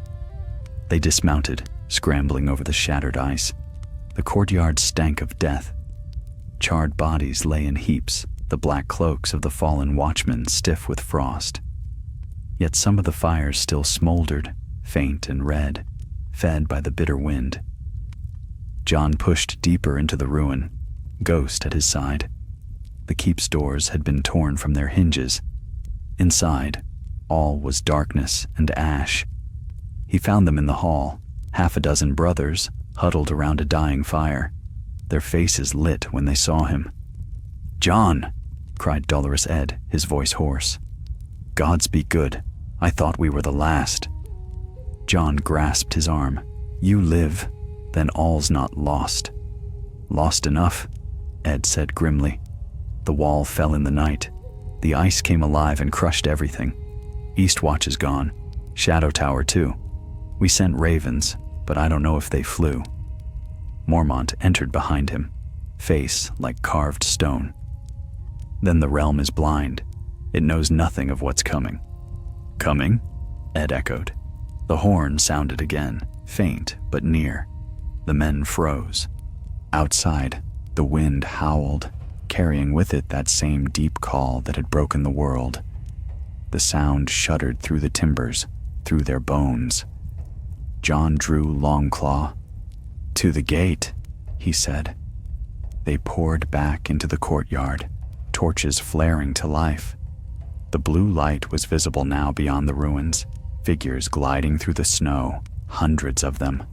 They dismounted, scrambling over the shattered ice. The courtyard stank of death. Charred bodies lay in heaps, the black cloaks of the fallen watchmen stiff with frost. Yet some of the fires still smoldered, faint and red, fed by the bitter wind. Jon pushed deeper into the ruin, Ghost at his side. The keep's doors had been torn from their hinges. Inside, all was darkness and ash. He found them in the hall, half a dozen brothers huddled around a dying fire, their faces lit when they saw him. "Jon!" cried Dolorous Ed, his voice hoarse. "Gods be good. I thought we were the last." Jon grasped his arm. "You live, then all's not lost." "Lost enough," Ed said grimly. The wall fell in the night. The ice came alive and crushed everything. Eastwatch is gone. Shadow Tower too. We sent ravens, but I don't know if they flew. Mormont entered behind him, face like carved stone. "Then the realm is blind. It knows nothing of what's coming." "Coming?" Ed echoed. The horn sounded again, faint but near. The men froze. Outside, the wind howled, carrying with it that same deep call that had broken the world. The sound shuddered through the timbers, through their bones. Jon drew Longclaw. "To the gate," he said. They poured back into the courtyard, torches flaring to life. The blue light was visible now beyond the ruins, figures gliding through the snow, hundreds of them.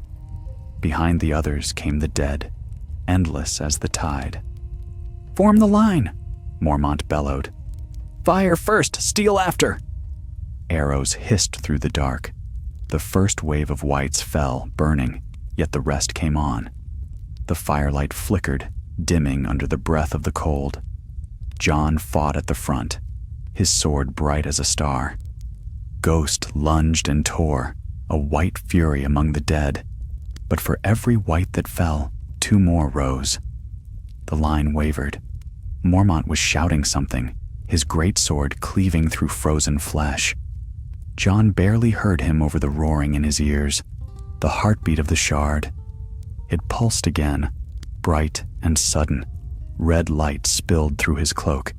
Behind the others came the dead, endless as the tide. "Form the line," Mormont bellowed. "Fire first, steel after." Arrows hissed through the dark. The first wave of whites fell, burning, yet the rest came on. The firelight flickered, dimming under the breath of the cold. Jon fought at the front, his sword bright as a star. Ghost lunged and tore, a white fury among the dead. But for every white that fell, 2 more rose. The line wavered. Mormont was shouting something, his great sword cleaving through frozen flesh. Jon barely heard him over the roaring in his ears, the heartbeat of the shard. It pulsed again, bright and sudden. Red light spilled through his cloak.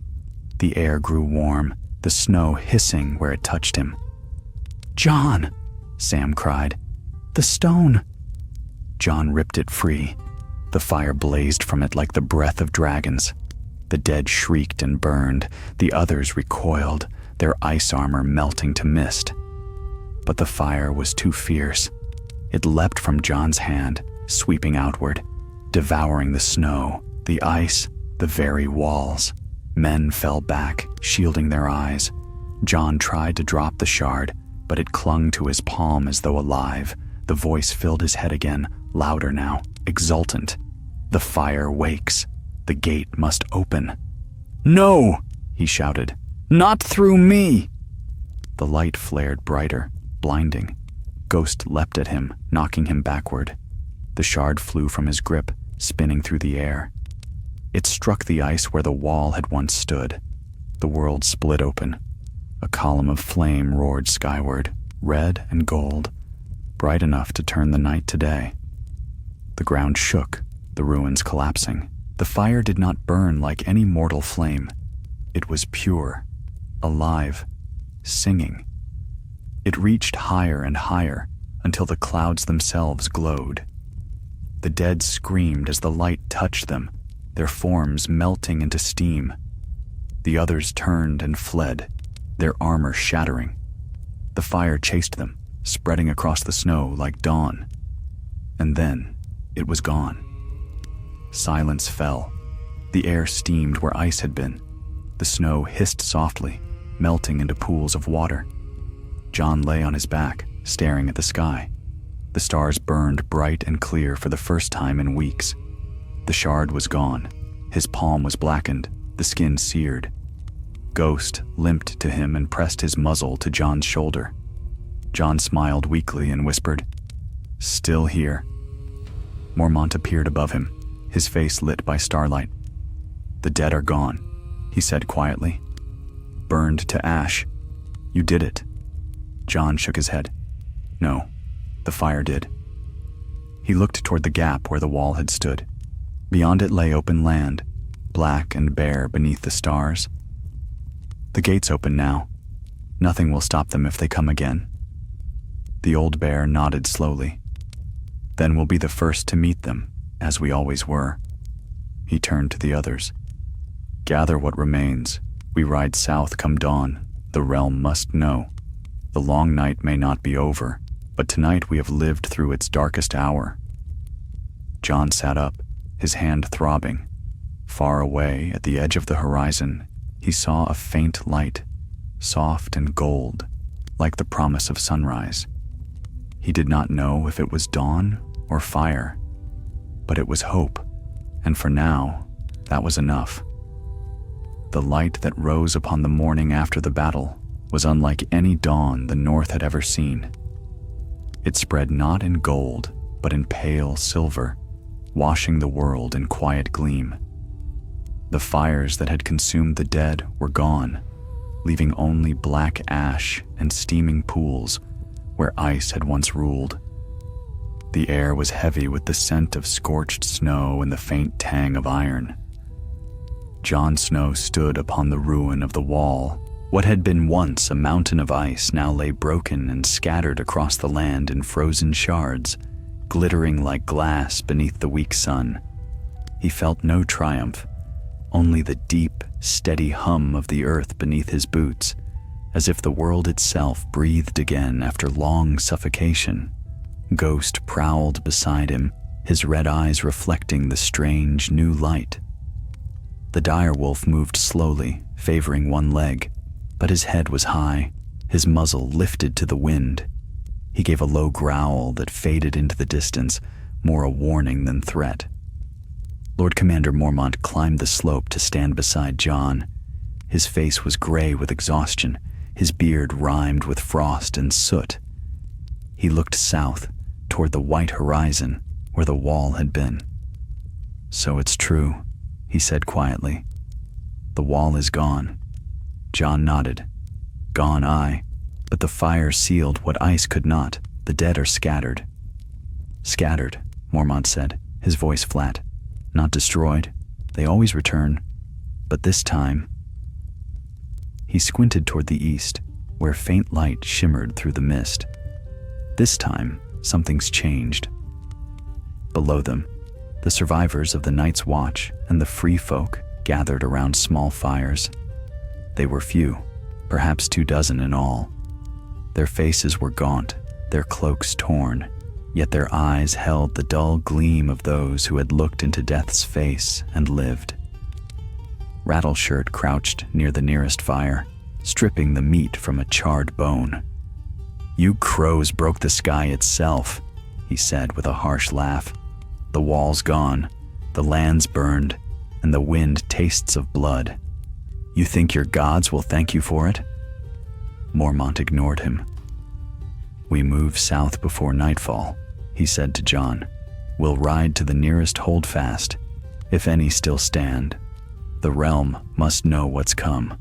The air grew warm, the snow hissing where it touched him. "Jon!" Sam cried. "The stone!" Jon ripped it free. The fire blazed from it like the breath of dragons. The dead shrieked and burned. The others recoiled, their ice armor melting to mist. But the fire was too fierce. It leapt from Jon's hand, sweeping outward, devouring the snow, the ice, the very walls. Men fell back, shielding their eyes. Jon tried to drop the shard, but it clung to his palm as though alive. The voice filled his head again, louder now, exultant. "The fire wakes. The gate must open." "No!" he shouted. "Not through me!" The light flared brighter, blinding. Ghost leapt at him, knocking him backward. The shard flew from his grip, spinning through the air. It struck the ice where the wall had once stood. The world split open. A column of flame roared skyward, red and gold, bright enough to turn the night to day. The ground shook, the ruins collapsing. The fire did not burn like any mortal flame. It was pure, alive, singing. It reached higher and higher until the clouds themselves glowed. The dead screamed as the light touched them, their forms melting into steam. The others turned and fled, their armor shattering. The fire chased them, spreading across the snow like dawn. And then it was gone. Silence fell. The air steamed where ice had been. The snow hissed softly, melting into pools of water. Jon lay on his back, staring at the sky. The stars burned bright and clear for the first time in weeks. The shard was gone. His palm was blackened, the skin seared. Ghost limped to him and pressed his muzzle to Jon's shoulder. Jon smiled weakly and whispered, "Still here." Mormont appeared above him, his face lit by starlight. "The dead are gone," he said quietly. "Burned to ash. You did it." Jon shook his head. "No, the fire did." He looked toward the gap where the wall had stood. Beyond it lay open land, black and bare beneath the stars. "The gate's open now. Nothing will stop them if they come again." The old bear nodded slowly. "Then we'll be the first to meet them, as we always were." He turned to the others. "Gather what remains. We ride south come dawn. The realm must know. The long night may not be over, but tonight we have lived through its darkest hour." Jon sat up, his hand throbbing. Far away, at the edge of the horizon, he saw a faint light, soft and gold, like the promise of sunrise. He did not know if it was dawn or fire, but it was hope, and for now, that was enough. The light that rose upon the morning after the battle was unlike any dawn the North had ever seen. It spread not in gold, but in pale silver, washing the world in quiet gleam. The fires that had consumed the dead were gone, leaving only black ash and steaming pools where ice had once ruled. The air was heavy with the scent of scorched snow and the faint tang of iron. Jon Snow stood upon the ruin of the wall. What had been once a mountain of ice now lay broken and scattered across the land in frozen shards, glittering like glass beneath the weak sun. He felt no triumph, only the deep, steady hum of the earth beneath his boots, as if the world itself breathed again after long suffocation. Ghost prowled beside him, his red eyes reflecting the strange new light. The direwolf moved slowly, favoring one leg, but his head was high, his muzzle lifted to the wind. He gave a low growl that faded into the distance, more a warning than threat. Lord Commander Mormont climbed the slope to stand beside Jon. His face was gray with exhaustion, his beard rimed with frost and soot. He looked south, toward the white horizon where the wall had been. "So it's true," he said quietly. "The wall is gone." Jon nodded. "Gone, aye, but the fire sealed what ice could not. The dead are scattered." "Scattered," Mormont said, his voice flat. "Not destroyed. They always return. But this time..." He squinted toward the east, where faint light shimmered through the mist. "This time, something's changed." Below them, the survivors of the Night's Watch and the free folk gathered around small fires. They were few, perhaps 24 in all. Their faces were gaunt, their cloaks torn, yet their eyes held the dull gleam of those who had looked into death's face and lived. Rattleshirt crouched near the nearest fire, stripping the meat from a charred bone. "You crows broke the sky itself," he said with a harsh laugh. "The wall's gone, the land's burned, and the wind tastes of blood. You think your gods will thank you for it?" Mormont ignored him. "We move south before nightfall," he said to Jon. "We'll ride to the nearest holdfast, if any still stand. The realm must know what's come."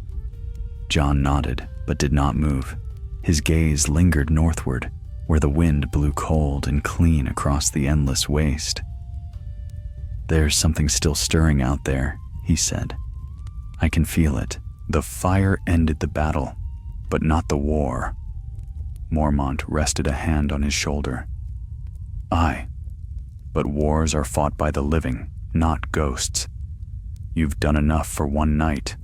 Jon nodded, but did not move. His gaze lingered northward, where the wind blew cold and clean across the endless waste. "There's something still stirring out there," he said. "I can feel it. The fire ended the battle, but not the war." Mormont rested a hand on his shoulder. "Aye, but wars are fought by the living, not ghosts. You've done enough for one night."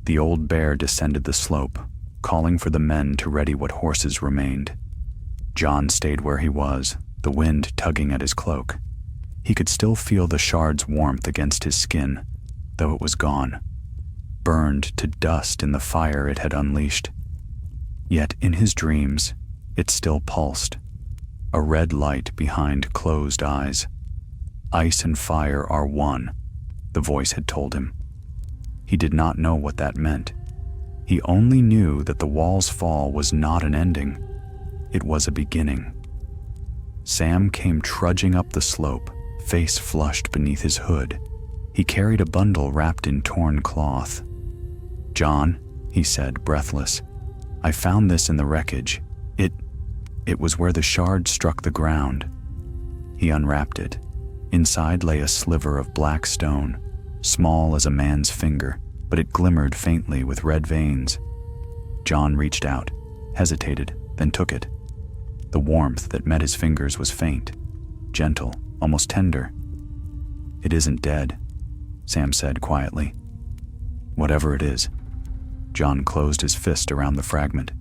The old bear descended the slope, calling for the men to ready what horses remained. Jon stayed where he was, the wind tugging at his cloak. He could still feel the shard's warmth against his skin, though it was gone, burned to dust in the fire it had unleashed. Yet in his dreams, it still pulsed, a red light behind closed eyes. Ice and fire are one, the voice had told him. He did not know what that meant. He only knew that the wall's fall was not an ending. It was a beginning. Sam came trudging up the slope, face flushed beneath his hood. He carried a bundle wrapped in torn cloth. "Jon," he said, breathless, "I found this in the wreckage. It was where the shard struck the ground." He unwrapped it. Inside lay a sliver of black stone, small as a man's finger, but it glimmered faintly with red veins. Jon reached out, hesitated, then took it. The warmth that met his fingers was faint, gentle, almost tender. "It isn't dead," Sam said quietly. "Whatever it is." Jon closed his fist around the fragment.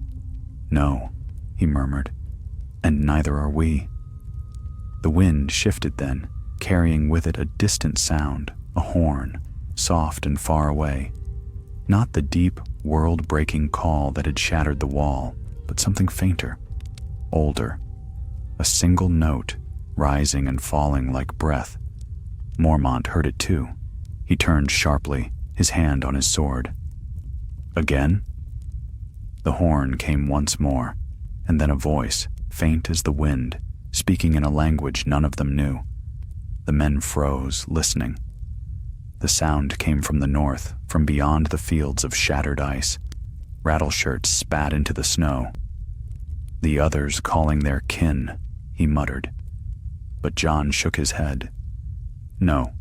"No," he murmured, "and neither are we." The wind shifted then, carrying with it a distant sound, a horn, soft and far away. Not the deep, world-breaking call that had shattered the wall, but something fainter, older. A single note, rising and falling like breath. Mormont heard it too. He turned sharply, his hand on his sword. "Again?" The horn came once more, and then a voice, faint as the wind, speaking in a language none of them knew. The men froze, listening. The sound came from the north, from beyond the fields of shattered ice. Rattleshirts spat into the snow. "The others calling their kin," he muttered. But Jon shook his head. "No,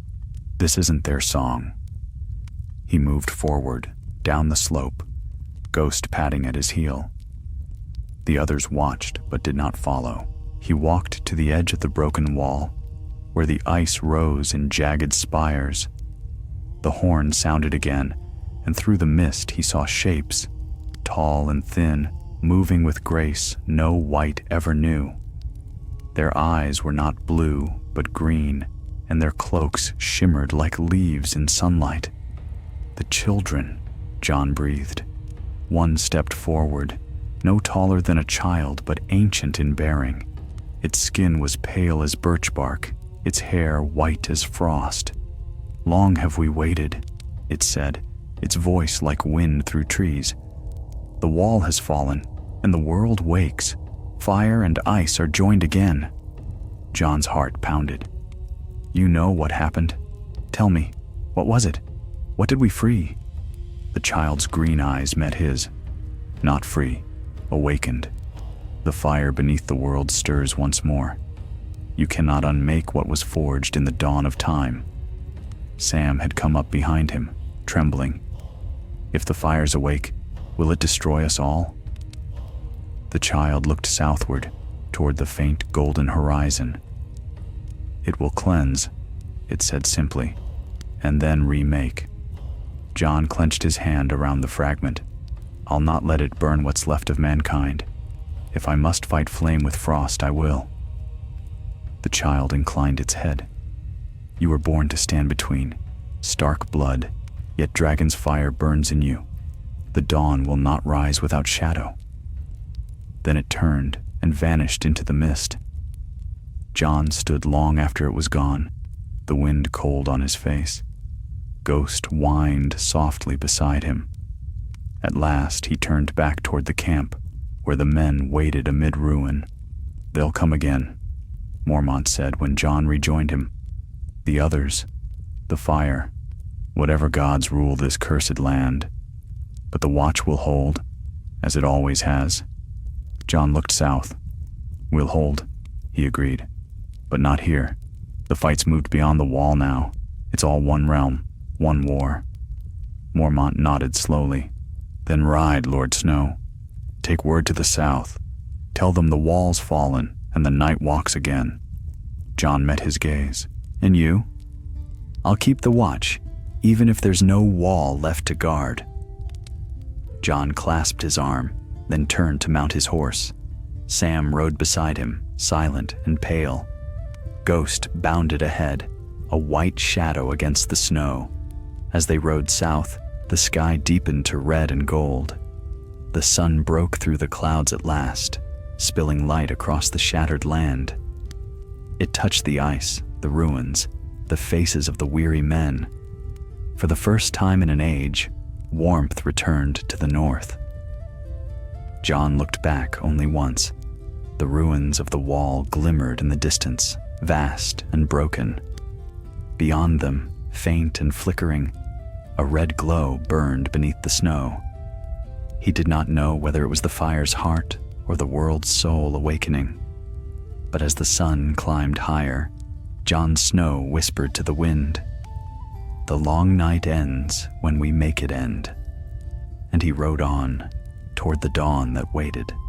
this isn't their song." He moved forward, down the slope, Ghost padding at his heel. The others watched, but did not follow. He walked to the edge of the broken wall, where the ice rose in jagged spires. The horn sounded again, and through the mist he saw shapes, tall and thin, moving with grace no white ever knew. Their eyes were not blue, but green, and their cloaks shimmered like leaves in sunlight. "The children," Jon breathed. One stepped forward, no taller than a child, but ancient in bearing. Its skin was pale as birch bark, its hair white as frost. "Long have we waited," it said, its voice like wind through trees. "The wall has fallen, and the world wakes. Fire and ice are joined again." Jon's heart pounded. "You know what happened? Tell me, what was it? What did we free?" The child's green eyes met his. "Not free, awakened. The fire beneath the world stirs once more. You cannot unmake what was forged in the dawn of time." Sam had come up behind him, trembling. "If the fire's awake, will it destroy us all?" The child looked southward, toward the faint golden horizon. "It will cleanse," it said simply, "and then remake." Jon clenched his hand around the fragment. "I'll not let it burn what's left of mankind. If I must fight flame with frost, I will." The child inclined its head. "You were born to stand between. Stark blood, yet dragon's fire burns in you. The dawn will not rise without shadow." Then it turned and vanished into the mist. Jon stood long after it was gone, the wind cold on his face. Ghost whined softly beside him. At last he turned back toward the camp, where the men waited amid ruin. "They'll come again," Mormont said when Jon rejoined him. "The others, the fire, whatever gods rule this cursed land. But the watch will hold, as it always has." Jon looked south. "We'll hold," he agreed. "But not here. The fight's moved beyond the wall now. It's all one realm, one war." Mormont nodded slowly. "Then ride, Lord Snow. Take word to the south. Tell them the wall's fallen and the night walks again." Jon met his gaze. "And you?" "I'll keep the watch," even if there's no wall left to guard. Jon clasped his arm, then turned to mount his horse. Sam rode beside him, silent and pale. Ghost bounded ahead, a white shadow against the snow. As they rode south, the sky deepened to red and gold. The sun broke through the clouds at last, spilling light across the shattered land. It touched the ice, the ruins, the faces of the weary men. For the first time in an age, warmth returned to the north. Jon looked back only once. The ruins of the wall glimmered in the distance, vast and broken. Beyond them, faint and flickering, a red glow burned beneath the snow. He did not know whether it was the fire's heart or the world's soul awakening. But as the sun climbed higher, Jon Snow whispered to the wind, "The long night ends when we make it end." And he rode on, toward the dawn that waited.